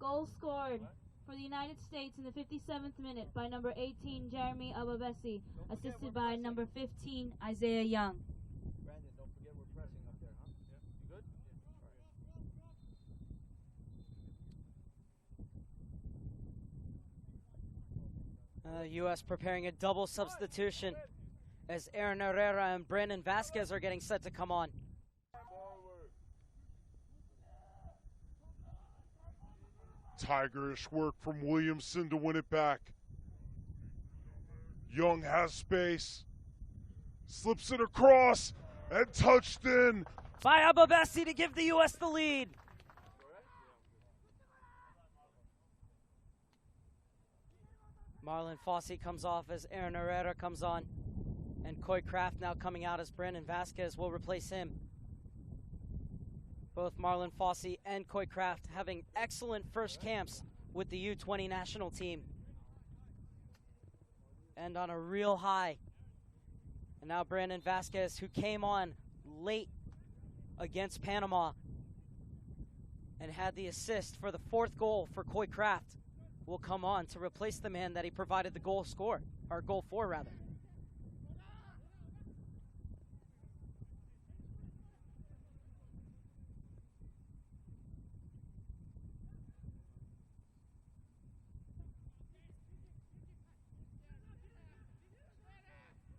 Goal scored for the United States in the 57th minute by number 18, Jeremy Ababesi, assisted by number 15, Isaiah Young. Brandon, don't forget we're pressing up there, huh? Yeah. You good? U.S. preparing a double substitution as Aaron Herrera and Brandon Vasquez are getting set to come on. Tigerish work from Williamson to win it back. Young has space. Slips it across and touched in. By Ababesi to give the U.S. the lead. Marlon Fossey comes off as Aaron Herrera comes on. And Coy Kraft now coming out as Brandon Vasquez will replace him. Both Marlon Fossey and Coy Kraft having excellent first camps with the U-20 national team. And on a real high. And now Brandon Vasquez, who came on late against Panama and had the assist for the 4th goal for Coy Kraft, will come on to replace the man that he provided the goal score, or goal for rather.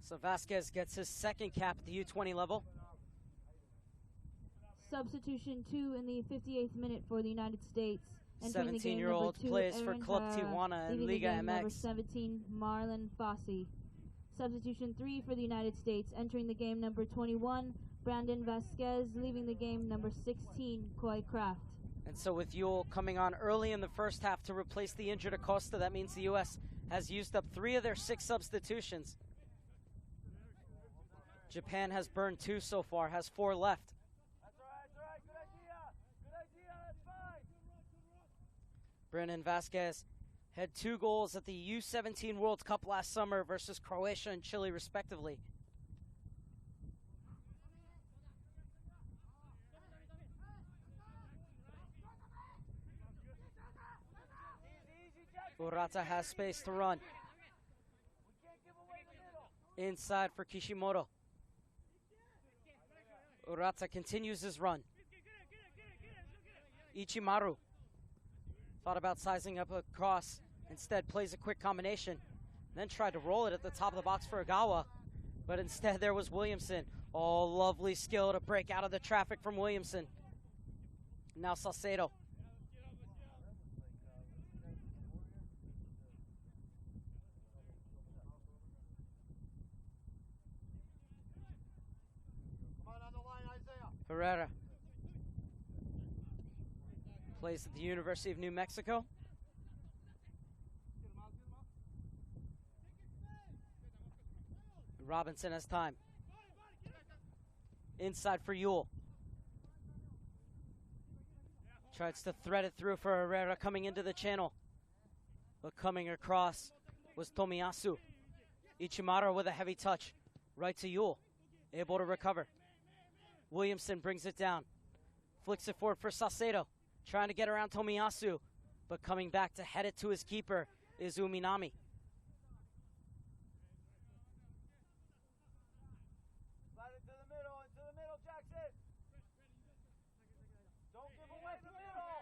So Vasquez gets his 2nd cap at the U-20 level. Substitution 2 in the 58th minute for the United States. Entering the game, 17-year-old number 2, plays for Aaron Club Herrera. Tijuana and Leaving the Liga game, number MX. 17, Marlon Fossey. Substitution 3 for the United States. Entering the game, number 21, Brandon Vasquez. Leaving the game, number 16, Coy Kraft. And so with Yule coming on early in the first half to replace the injured Acosta, that means the U.S. has used up 3 of their 6 substitutions. Japan has burned 2 so far, has 4 left. That's all right. Good idea. Good idea. That's fine. Brandon Vasquez had 2 goals at the U-17 World Cup last summer versus Croatia and Chile, respectively. Urata has space to run. Inside for Kishimoto. Urata continues his run. Ichimaru thought about sizing up a cross Instead, plays a quick combination, then tried to roll it at the top of the box for Agawa, but instead there was Williamson. Oh, lovely skill to break out of the traffic from Williamson. Now Salcedo. Herrera plays at the University of New Mexico. Robinson has time. Inside for Yule. Tries to thread it through for Herrera coming into the channel. But coming across was Tomiyasu. Ichimaro with a heavy touch. Right to Yule. Able to recover. Williamson brings it down. Flicks it forward for Salcedo. Trying to get around Tomiyasu. But coming back to head it to his keeper is Uminami. Slide into the middle, Jackson. Don't give away the middle.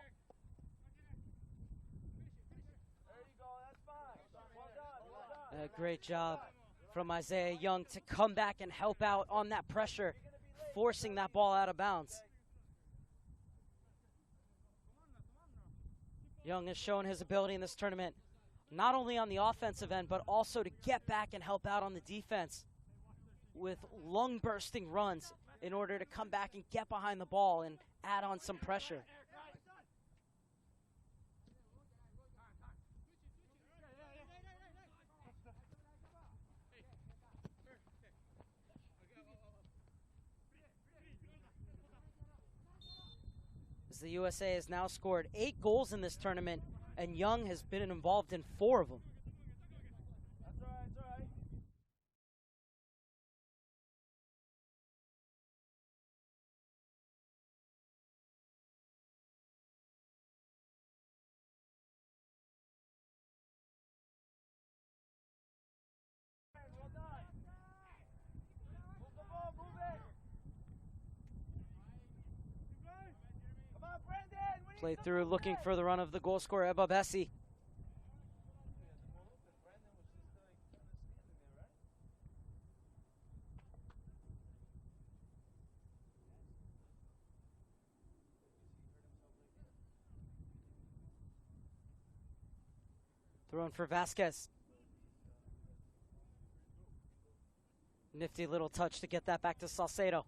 There you go, that's fine. Well done, well done. A great job from Isaiah Young to come back and help out on that pressure, forcing that ball out of bounds. Young has shown his ability in this tournament, not only on the offensive end, but also to get back and help out on the defense with lung-bursting runs in order to come back and get behind the ball and add on some pressure. As the USA has now scored 8 goals in this tournament, and Young has been involved in 4 of them. That's all right, that's all right. Well done. Move the ball, move it. Come on, Brandon. We need Played some through, looking movement. for the run of the goal scorer, Eba Bessie. Thrown for Vasquez. Nifty little touch to get that back to Salcedo.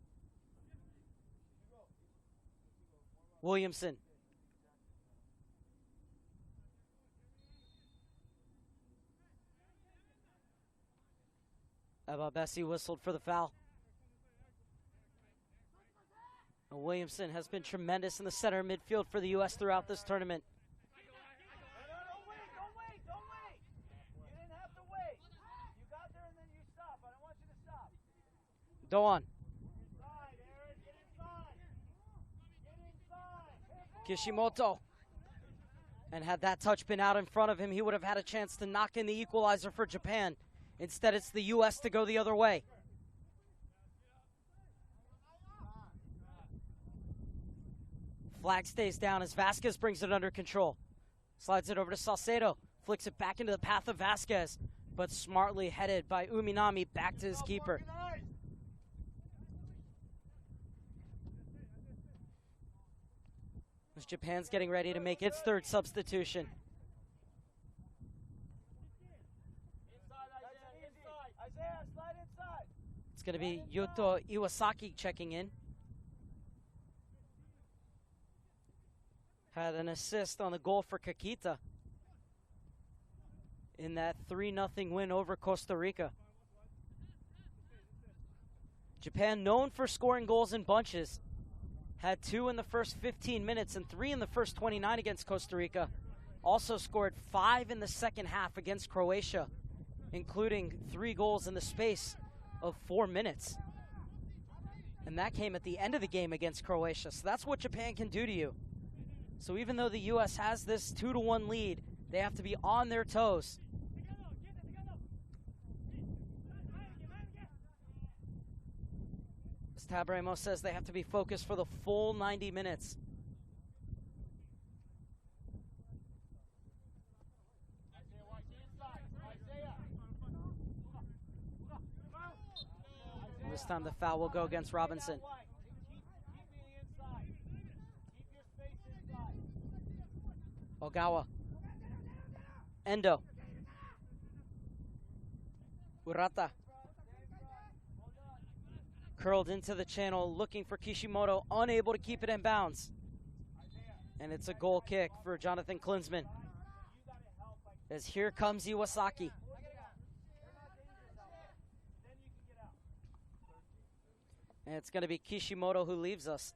Williamson. Eba Bessie whistled for the foul. And Williamson has been tremendous in the center midfield for the U.S. throughout this tournament. Don't wait. You didn't have to wait. You got there and then you stop. I don't want you to stop. Doan. Inside, Aaron. Get inside. Get inside. Kishimoto. And had that touch been out in front of him, he would have had a chance to knock in the equalizer for Japan. Instead, it's the U.S. to go the other way. Flag stays down as Vasquez brings it under control. Slides it over to Salcedo. Flicks it back into the path of Vasquez, but smartly headed by Uminami back to his keeper. As Japan's getting ready to make its 3rd substitution. Isaiah, slide inside. It's going to be Yuto Iwasaki checking in. Had an assist on the goal for Kakita in that 3-0 win over Costa Rica. Japan, known for scoring goals in bunches, had 2 in the first 15 minutes and 3 in the first 29 against Costa Rica. Also scored 5 in the second half against Croatia, including 3 goals in the space of 4 minutes. And that came at the end of the game against Croatia. So that's what Japan can do to you. So even though the U.S. has this 2-1 lead, they have to be on their toes. As Tabaremo says, they have to be focused for the full 90 minutes. This time the foul will go against Robinson. Keep me inside. Keep your space inside. Ogawa. Endo. Urata. Curled into the channel, looking for Kishimoto, unable to keep it in bounds. And it's a goal kick for Jonathan Klinsmann. As here comes Iwasaki. And it's going to be Kishimoto who leaves us.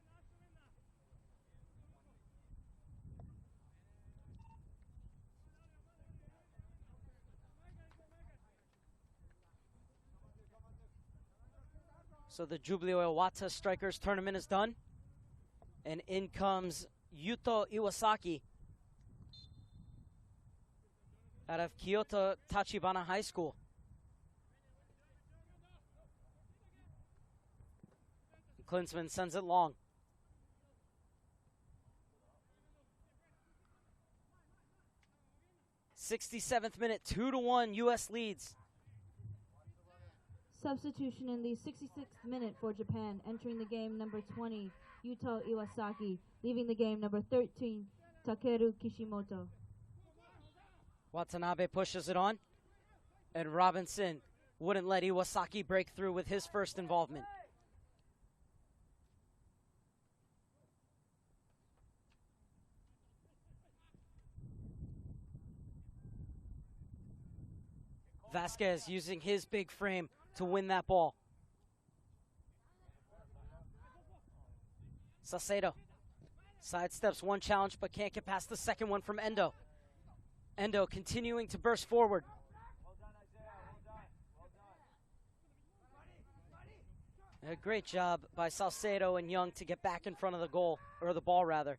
So the Jubilee Iwata Strikers tournament is done. And in comes Yuto Iwasaki out of Kyoto Tachibana High School. Klinsmann sends it long. 67th minute, 2-1, U.S. leads. Substitution in the 66th minute for Japan, entering the game number 20, Yuto Iwasaki, leaving the game number 13, Takeru Kishimoto. Watanabe pushes it on, and Robinson wouldn't let Iwasaki break through with his first involvement. Vasquez using his big frame to win that ball. Saseido sidesteps one challenge but can't get past the second one from Endo. Endo continuing to burst forward. A great job by Salcedo and Young to get back in front of the goal, or the ball rather.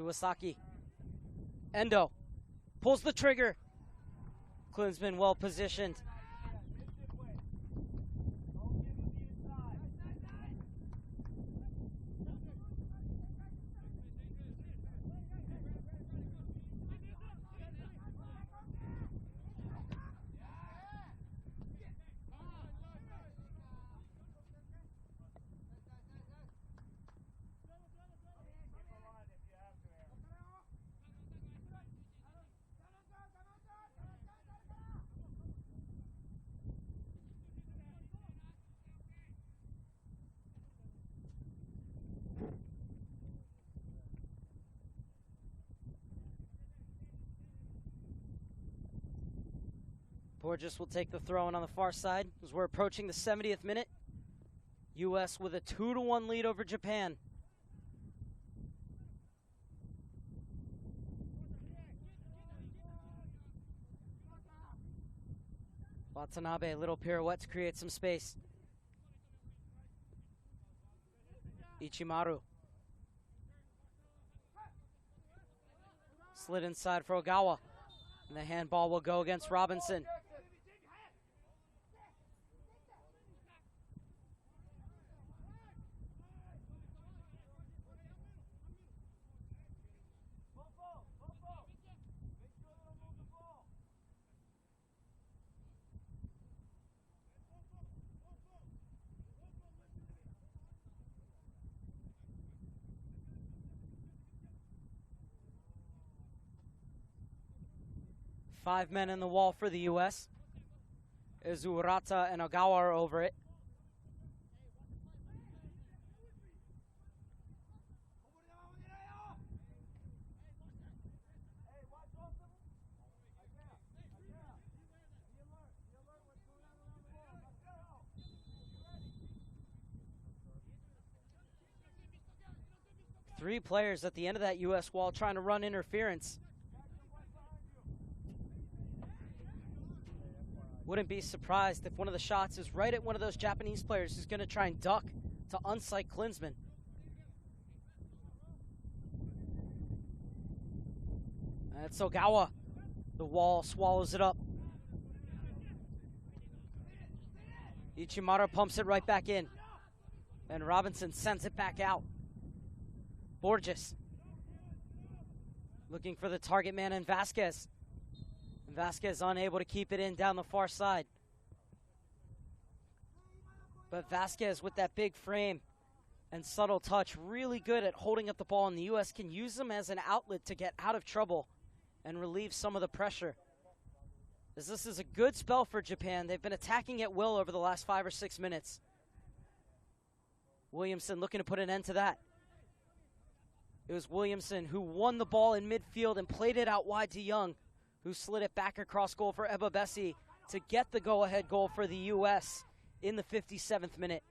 Iwasaki. Endo pulls the trigger. Klinsmann well positioned. Borges will take the throw in on the far side as we're approaching the 70th minute. U.S. with a 2-1 lead over Japan. Watanabe, a little pirouette to create some space. Ichimaru. Slid inside for Ogawa. And the handball will go against Robinson. Five men in the wall for the U.S. as Urata and Ogawa are over it. Three players at the end of that U.S. wall trying to run interference. Wouldn't be surprised if one of the shots is right at one of those Japanese players who's going to try and duck to unsight Klinsmann. That's Ogawa. The wall swallows it up. Ichimaro pumps it right back in. And Robinson sends it back out. Borges looking for the target man in Vasquez. And Vasquez unable to keep it in down the far side. But Vasquez with that big frame and subtle touch, really good at holding up the ball, and the U.S. can use them as an outlet to get out of trouble and relieve some of the pressure. As this is a good spell for Japan. They've been attacking at will over the last 5 or 6 minutes. Williamson looking to put an end to that. It was Williamson who won the ball in midfield and played it out wide to Young, who slid it back across goal for Ebabesi to get the go-ahead goal for the U.S. in the 57th minute.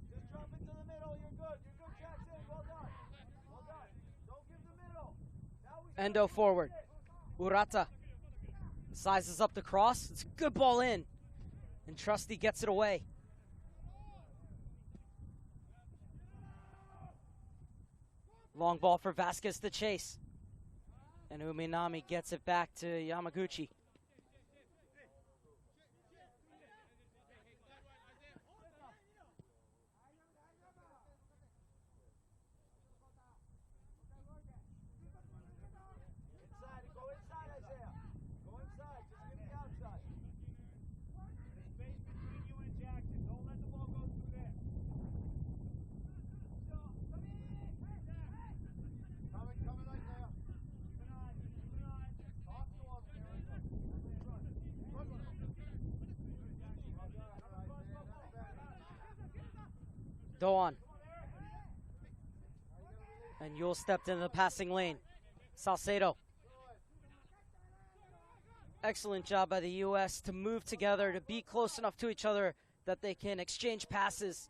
Just drop into the middle. You're good. You're good, Jackson. Well done. Well done. Don't give the middle. Now we Endo forward. Urata sizes up the cross. It's a good ball in. And Trusty gets it away. Long ball for Vasquez to chase. And Uminami gets it back to Yamaguchi. inside. Go inside, Isaiah. Go inside. Just give the outside. Space between you and Jackson. Don't let the ball go through there. Coming, Isaiah. Keep an eye. Talk to him. Doan. And Yule stepped into the passing lane. Salcedo. Excellent job by the U.S. to move together, to be close enough to each other that they can exchange passes.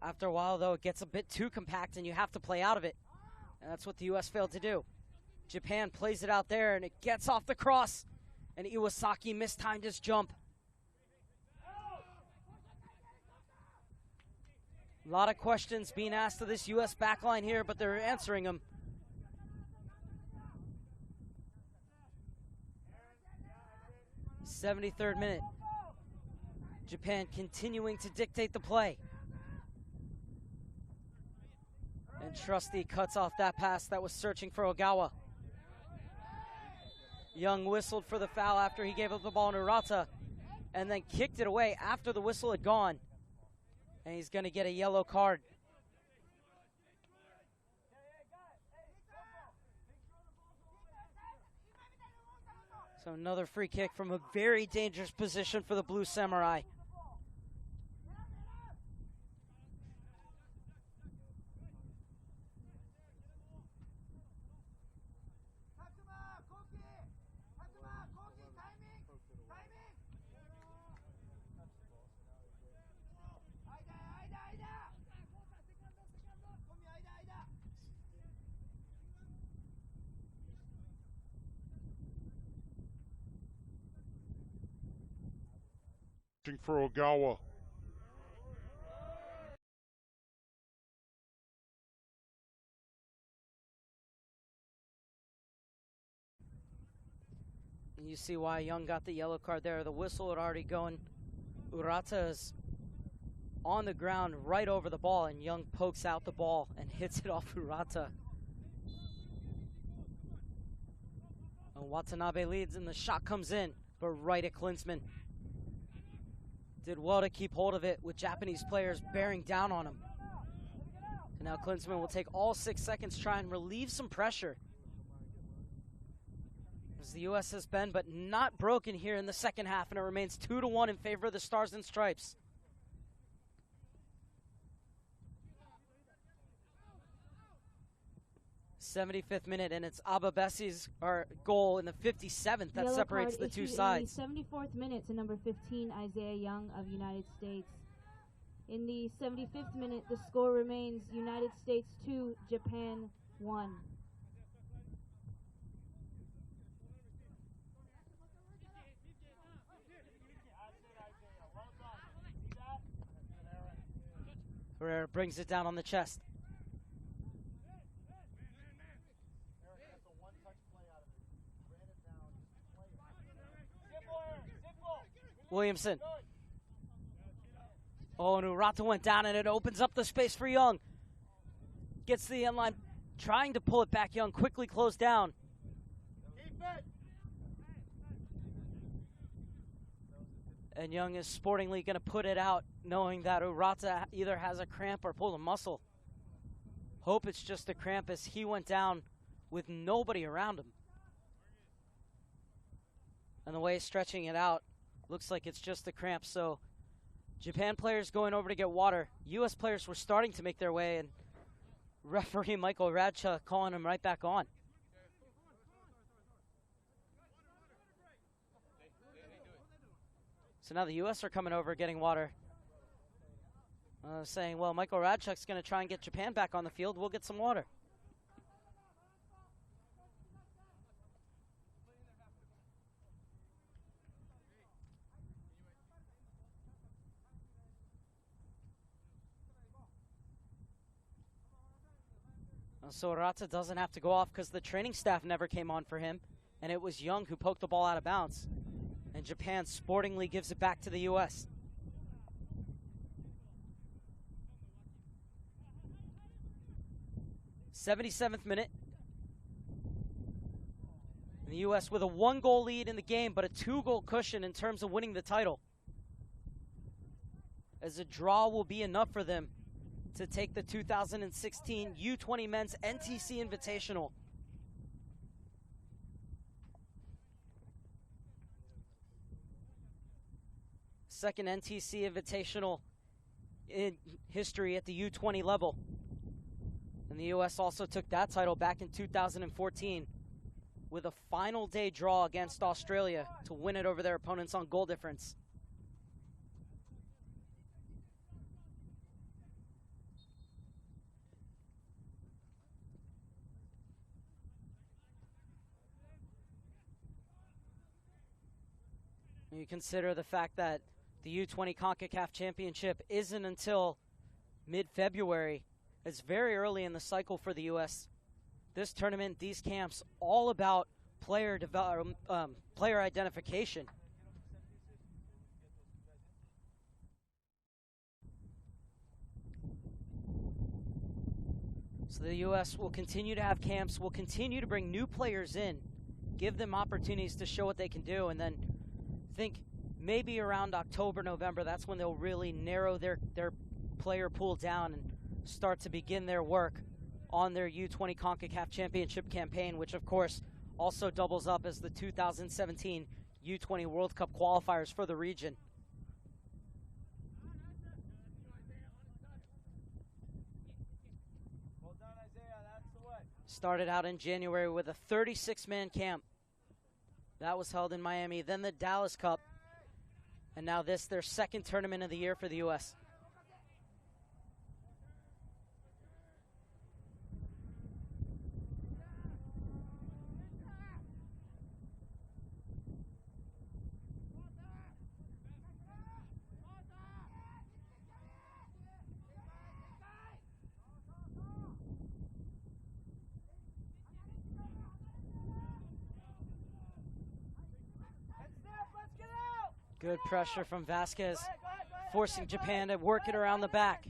After a while, though, it gets a bit too compact and you have to play out of it. And that's what the U.S. failed to do. Japan plays it out there and it gets off the cross. And Iwasaki mistimed his jump. A lot of questions being asked of this U.S. backline here, but they're answering them. '73rd minute. Japan continuing to dictate the play. And Trusty cuts off that pass that was searching for Ogawa. Young whistled for the foul after he gave up the ball to Urata and then kicked it away after the whistle had gone. And he's going to get a yellow card. So another free kick from a very dangerous position for the Blue Samurai. For Ogawa. You see why Young got the yellow card there. The whistle had already gone. Urata is on the ground right over the ball, and Young pokes out the ball and hits it off Urata. And Watanabe leads, and the shot comes in, but right at Klinsmann. Did well to keep hold of it with Japanese players bearing down on him. And now Klinsmann will take all 6 seconds, try and relieve some pressure. As the U.S. has been, but not broken here in the second half, and it remains 2-1 in favor of the Stars and Stripes. '75th minute, and it's Ababesi's goal in the 57th that Yellow separates card the two issued sides. In the 74th minute to number 15, Isaiah Young of United States. In the 75th minute, the score remains United States 2, Japan 1. Herrera brings it down on the chest. Williamson. Oh, and Urata went down, and it opens up the space for Young. Gets to the end line, trying to pull it back. Young quickly closed down. And Young is sportingly going to put it out, knowing that Urata either has a cramp or pulled a muscle. Hope it's just a cramp, as he went down with nobody around him. And the way he's stretching it out, looks like it's just a cramp. So Japan players going over to get water. U.S. players were starting to make their way, and referee Michael Radcha calling him right back on. So now the U.S. are coming over getting water. Saying, well, Michael Radchuk's going to try and get Japan back on the field. We'll get some water. So Urata doesn't have to go off because the training staff never came on for him, and it was Young who poked the ball out of bounds. And Japan sportingly gives it back to the U.S. '77th minute. And the U.S. with a 1-goal lead in the game, but a 2-goal cushion in terms of winning the title, as a draw will be enough for them to take the 2016 U-20 Men's NTC Invitational. Second NTC Invitational in history at the U-20 level. And the U.S. also took that title back in 2014 with a final day draw against Australia to win it over their opponents on goal difference. You consider the fact that the U-20 CONCACAF Championship isn't until mid-February. It's very early in the cycle for the U.S. This tournament, these camps, all about player identification. So the U.S. will continue to have camps, will continue to bring new players in, give them opportunities to show what they can do, and then think maybe around October, November, that's when they'll really narrow their player pool down and start to begin their work on their U-20 CONCACAF Championship campaign, which of course also doubles up as the 2017 U-20 World Cup qualifiers for the region. Started out in January with a 36-man camp. That was held in Miami. Then the Dallas Cup. And now this, their second tournament of the year for the U.S. Good pressure from Vasquez, forcing Japan to work it around the back.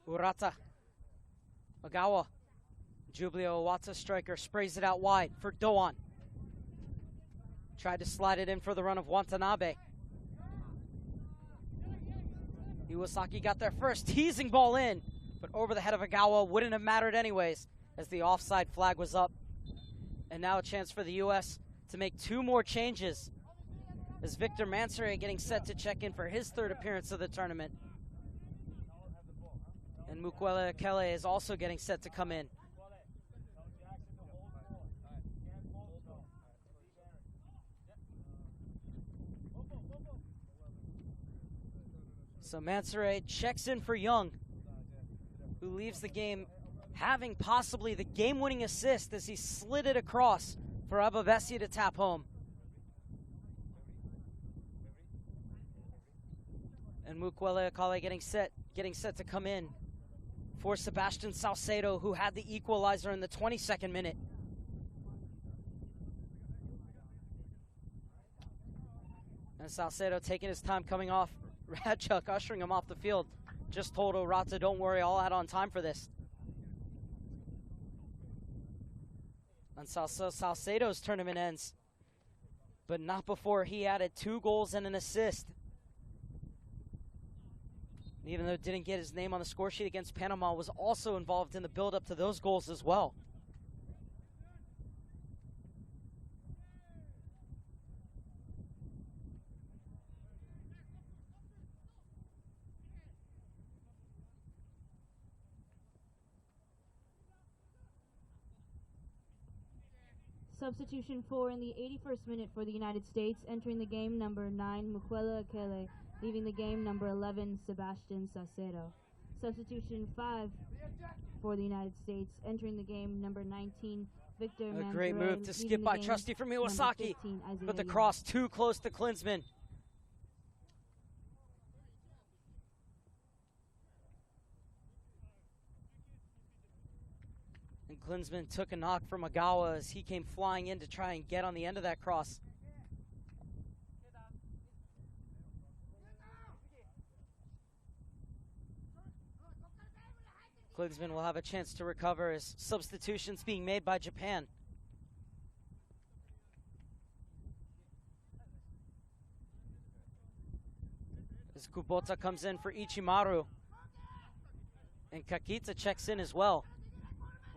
Urata. Ogawa. Jubilio Iwata striker sprays it out wide for Doan. Tried to slide it in for the run of Watanabe. Iwasaki got there first, teasing ball in, but over the head of Ogawa. Wouldn't have mattered anyways, as the offside flag was up. And now a chance for the U.S. to make 2 more changes, as Victor Mansouri getting set to check in for his 3rd appearance of the tournament. And Mukwele Akele is also getting set to come in. So Mansouri checks in for Young, who leaves the game having possibly the game-winning assist as he slid it across for Abavesi to tap home. And Mukwele Akale getting set to come in for Sebastian Salcedo, who had the equalizer in the 22nd minute. And Salcedo taking his time coming off. Radchuk ushering him off the field. Just told Urata, don't worry, I'll add on time for this. And Salcedo's tournament ends, but not before he added 2 goals and an assist. And even though it didn't get his name on the score sheet against Panama, was also involved in the build-up to those goals as well. Substitution 4 in the 81st minute for the United States, entering the game number 9, Mukwela Akele, leaving the game number 11, Sebastian Salcedo. Substitution 5 for the United States, entering the game number 19, Victor A great Manzarek, move to leaving skip the by game Trusty from number Iwasaki, 15, Isaiah but the Young. cross too close to Klinsman. And Klinsman took a knock from Agawa as he came flying in to try and get on the end of that cross. Klinsman will have a chance to recover as substitutions being made by Japan. As Kubota comes in for Ichimaru. And Kakita checks in as well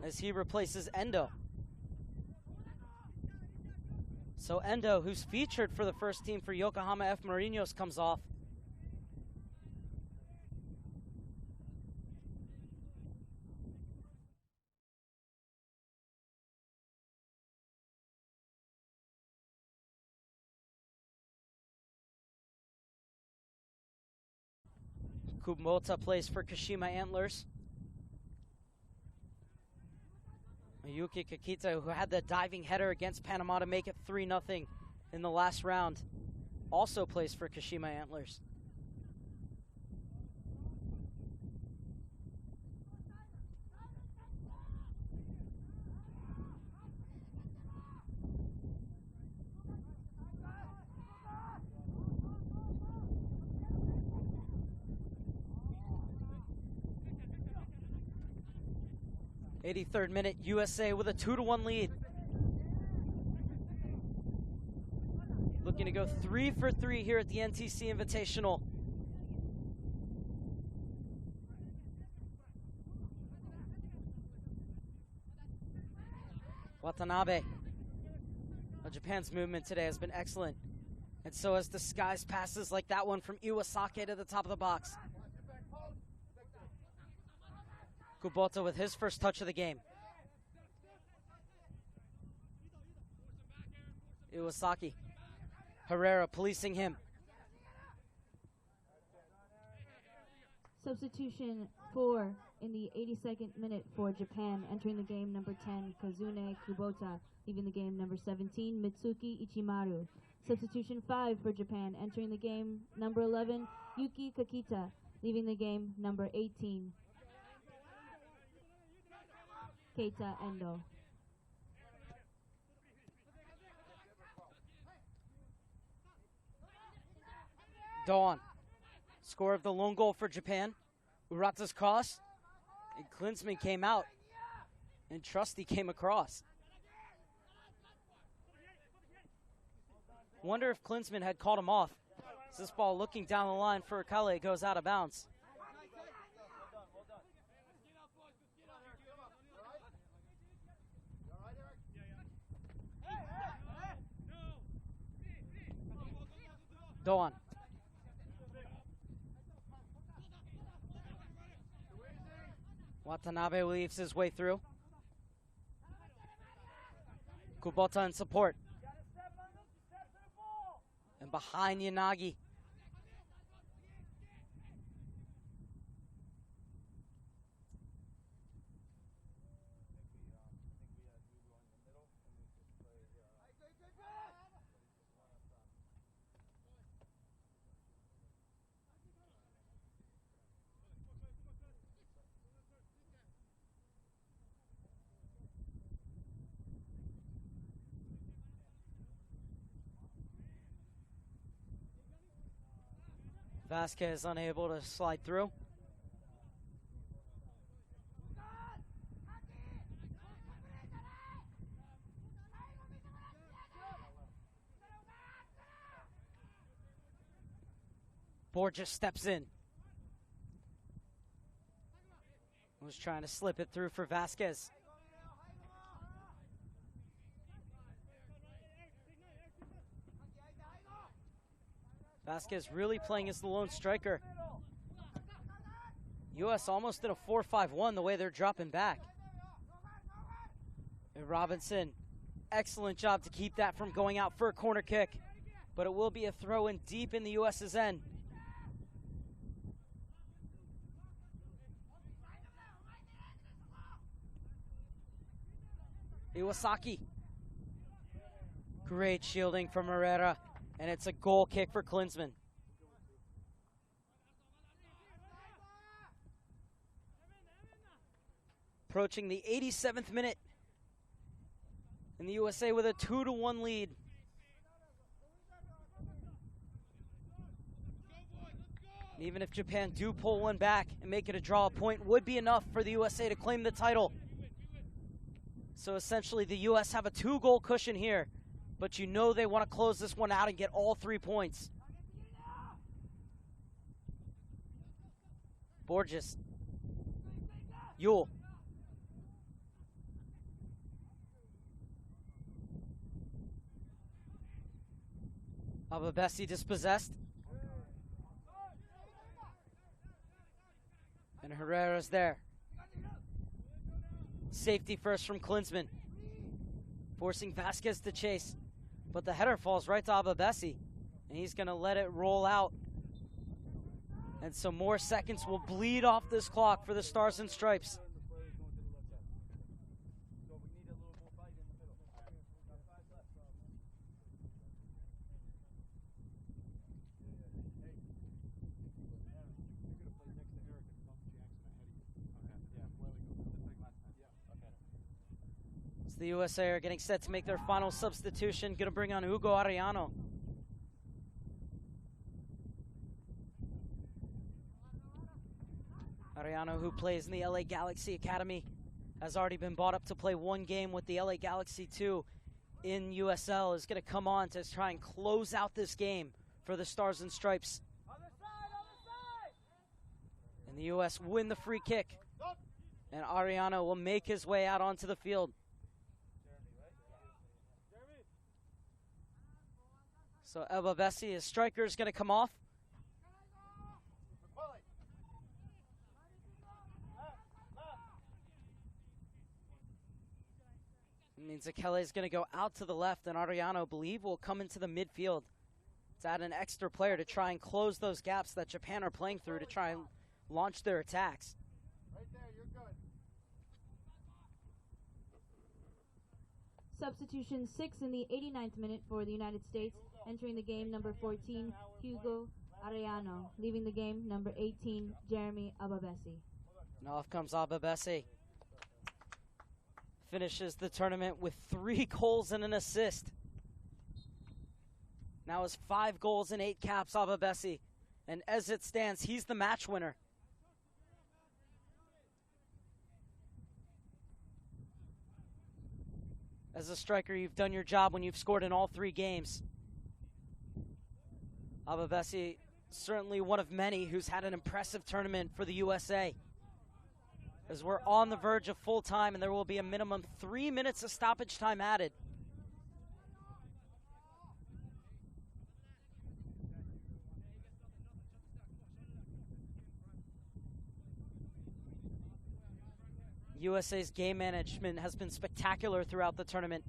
as he replaces Endo. So Endo, who's featured for the first team for Yokohama F. Marinos, comes off. Kubota plays for Kashima Antlers. Yuki Kakita, who had the diving header against Panama to make it 3-0 in the last round, also plays for Kashima Antlers. '83rd minute, USA with a 2-1 lead. Looking to go 3 for 3 here at the NTC Invitational. Watanabe. Well, Japan's movement today has been excellent, and so has disguised passes like that one from Iwasaki to the top of the box. Kubota with his first touch of the game. Iwasaki. Herrera policing him. Substitution 4 in the 82nd minute for Japan, entering the game number 10, Kazune Kubota, leaving the game number 17, Mitsuki Ichimaru. Substitution 5 for Japan, entering the game number 11, Yuki Kakita, leaving the game number 18, Keita Endo. Dawn. Score of the lone goal for Japan. Urata's cross. And Klinsman came out. And Trusty came across. Wonder if Klinsman had called him off. As this ball looking down the line for Akale goes out of bounds. Dawn. Watanabe weaves his way through. Kubota in support. And behind Yanagi. Vasquez unable to slide through. Borges steps in. Was trying to slip it through for Vasquez. Vasquez really playing as the lone striker. U.S. almost in a 4-5-1 the way they're dropping back. And Robinson, excellent job to keep that from going out for a corner kick. But it will be a throw in deep in the U.S.'s end. Iwasaki. Great shielding from Herrera, and it's a goal kick for Klinsmann. Approaching the 87th minute, and the USA with a 2-1 lead. And even if Japan do pull one back and make it a draw, a point would be enough for the USA to claim the title. So essentially the U.S. have a 2-goal cushion here, but you know they want to close this one out and get all 3 points. Borges. Yule. Ababesi dispossessed. And Herrera's there. Safety first from Klinsmann, forcing Vasquez to chase. But the header falls right to Ababesi, and he's going to let it roll out. And some more seconds will bleed off this clock for the Stars and Stripes. The USA are getting set to make their final substitution. Going to bring on Hugo Arellano. Arellano, who plays in the LA Galaxy Academy, has already been brought up to play one game with the LA Galaxy 2 in USL, is going to come on to try and close out this game for the Stars and Stripes. And the US win the free kick. And Arellano will make his way out onto the field. So Ababesi, his striker, is going to come off. It means Akele is going to go out to the left, and Arellano, believe, will come into the midfield to add an extra player to try and close those gaps that Japan are playing through to try and launch their attacks. Right there, you're good. Substitution 6 in the 89th minute for the United States. Entering the game, number 14, Hugo Arellano. Leaving the game, number 18, Jeremy Ababesi. And off comes Ababesi. Finishes the tournament with 3 goals and an assist. Now has 5 goals and 8 caps, Ababesi. And as it stands, he's the match winner. As a striker, you've done your job when you've scored in all 3 games. Ababesi, certainly one of many who's had an impressive tournament for the USA. As we're on the verge of full time, and there will be a minimum 3 minutes of stoppage time added. USA's game management has been spectacular throughout the tournament.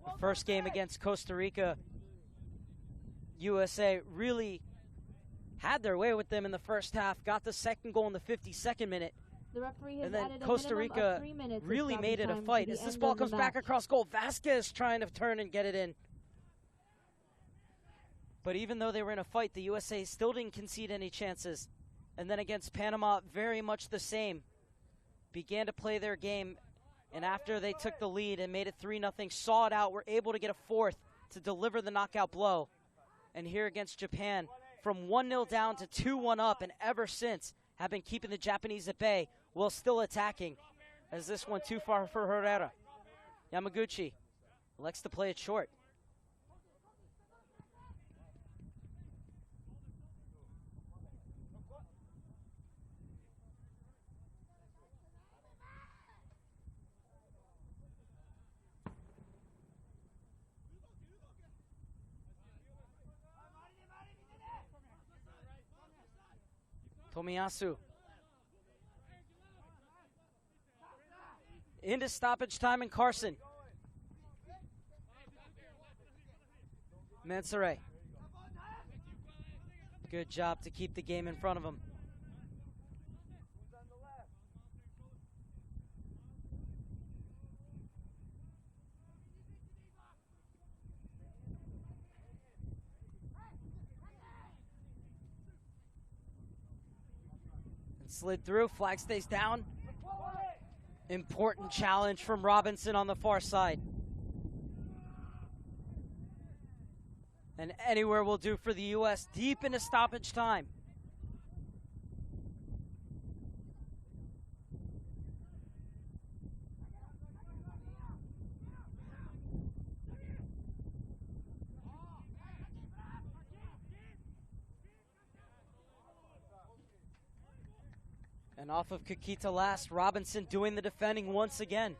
The first game against Costa Rica, USA really had their way with them in the first half, got the second goal in the 52nd minute. The referee has And then added Costa a minimum Rica of 3 minutes really of made it a stoppage fight time as to this the ball end of comes the back match. across goal. Vasquez trying to turn and get it in. But even though they were in a fight, the USA still didn't concede any chances. And then against Panama, very much the same. Began to play their game And after they took the lead and made it 3-0, saw it out, were able to get a fourth to deliver the knockout blow. And here against Japan, from 1-0 down to 2-1 up, and ever since have been keeping the Japanese at bay while still attacking. As this one too far for Herrera. Yamaguchi elects to play it short. Tomiyasu into stoppage time in Carson. Mansoure. Good job to keep the game in front of him. And slid through, flag stays down. Important challenge from Robinson on the far side. And anywhere will do for the U.S. deep into stoppage time. And off of Kikita last, Robinson doing the defending once again.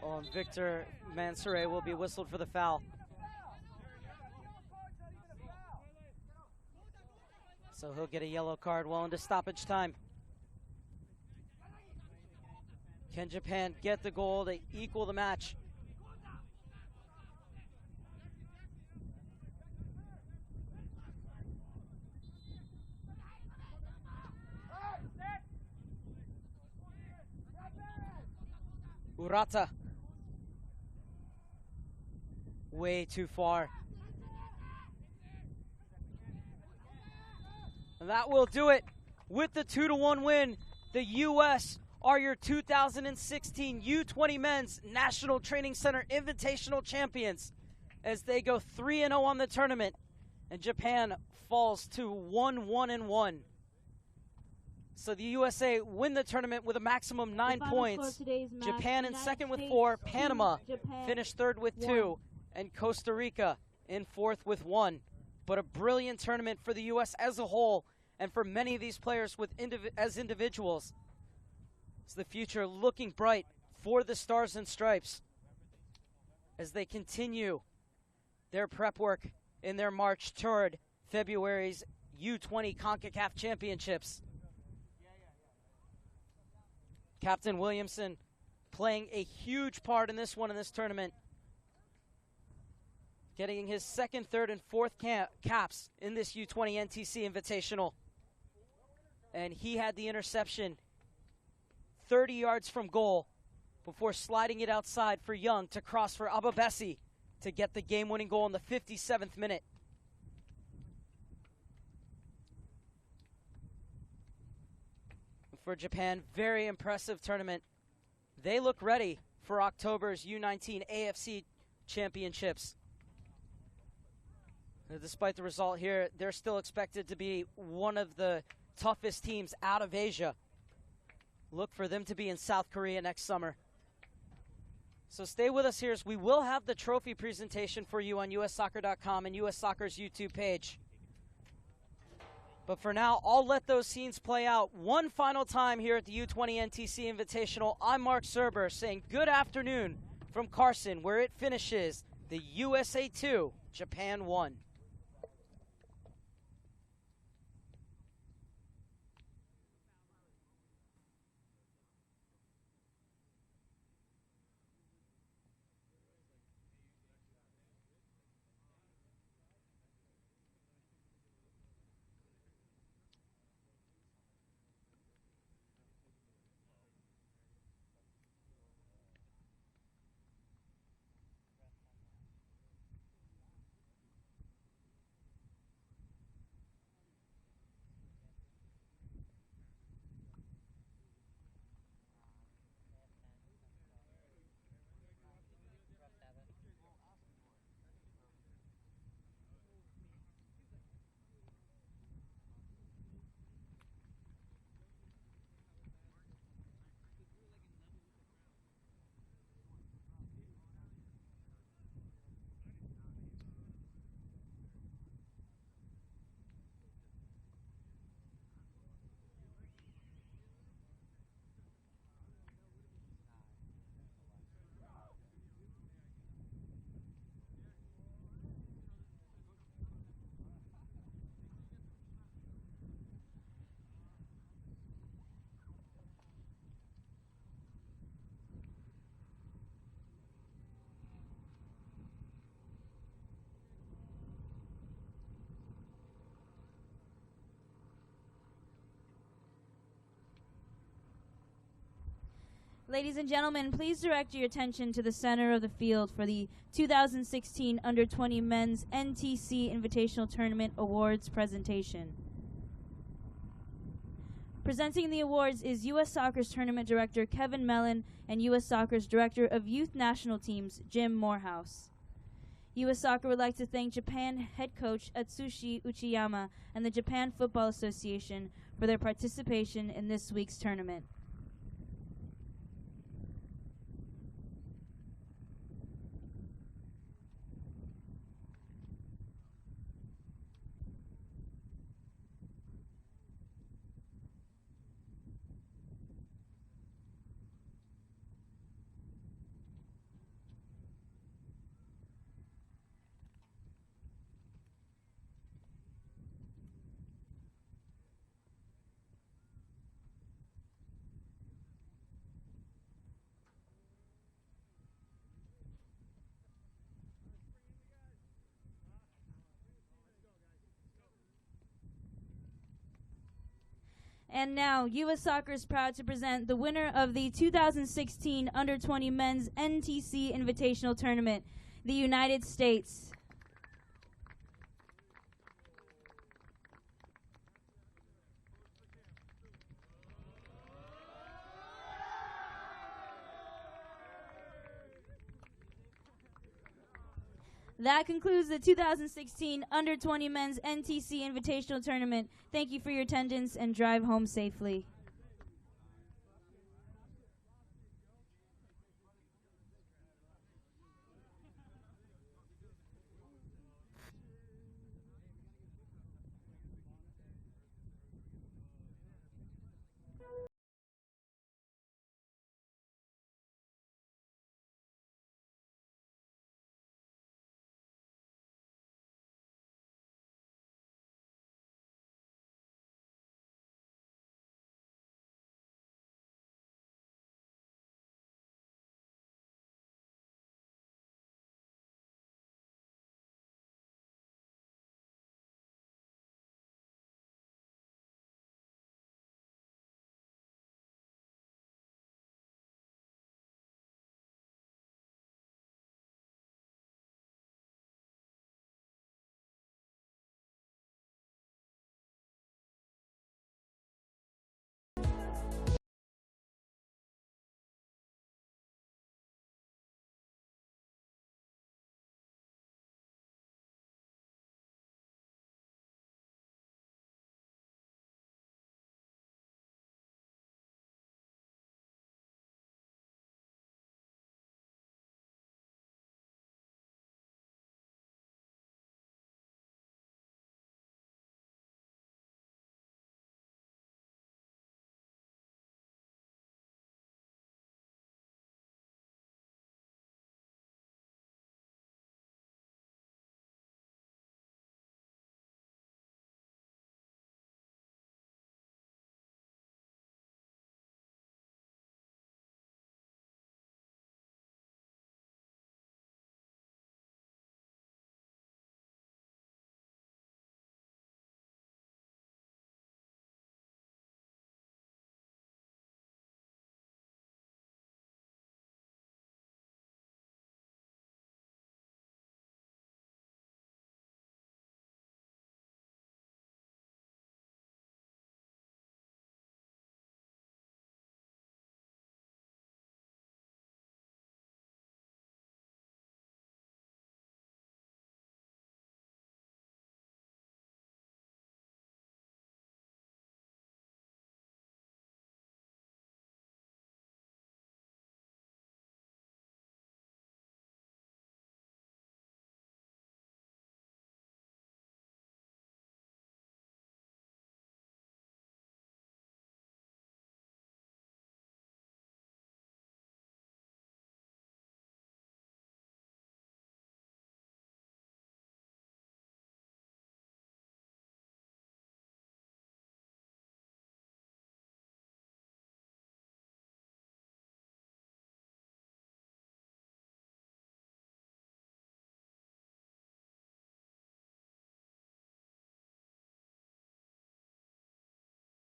Oh, and Victor Mansoure will be whistled for the foul. So he'll get a yellow card well into stoppage time. Can Japan get the goal to equal the match? Urata. Way too far. And that will do it. With the 2-1 win, the U.S. are your 2016 U-20 Men's National Training Center Invitational champions as they go 3-0 on the tournament, and Japan falls to 1-1-1. So the USA win the tournament with a maximum 9 points. Japan in second with 4. Panama finished third with 2. And Costa Rica in fourth with 1. But a brilliant tournament for the U.S. as a whole, and for many of these players as individuals. It's the future looking bright for the Stars and Stripes as they continue their prep work in their march toward February's U-20 CONCACAF Championships. Captain Williamson playing a huge part in this one in this tournament, getting his second, third, and fourth caps in this U-20 NTC Invitational. And he had the interception 30 yards from goal before sliding it outside for Young to cross for Ababesi to get the game-winning goal in the 57th minute. For Japan, very impressive tournament. They look ready for October's U-19 AFC Championships. Despite the result here, they're still expected to be one of the toughest teams out of Asia. Look for them to be in South Korea next summer. So stay with us here as we will have the trophy presentation for you on ussoccer.com and US Soccer's YouTube page. But for now, I'll let those scenes play out one final time here at the U-20 NTC Invitational. I'm Mark Serber saying good afternoon from Carson, where it finishes the USA 2, Japan 1. Ladies and gentlemen, please direct your attention to the center of the field for the 2016 Under-20 Men's NTC Invitational Tournament Awards presentation. Presenting the awards is U.S. Soccer's Tournament Director Kevin Mellon and U.S. Soccer's Director of Youth National Teams Jim Morehouse. U.S. Soccer would like to thank Japan head coach Atsushi Uchiyama and the Japan Football Association for their participation in this week's tournament. And now, U.S. Soccer is proud to present the winner of the 2016 Under-20 Men's NTC Invitational Tournament, the United States. That concludes the 2016 Under-20 Men's NTC Invitational Tournament. Thank you for your attendance and drive home safely.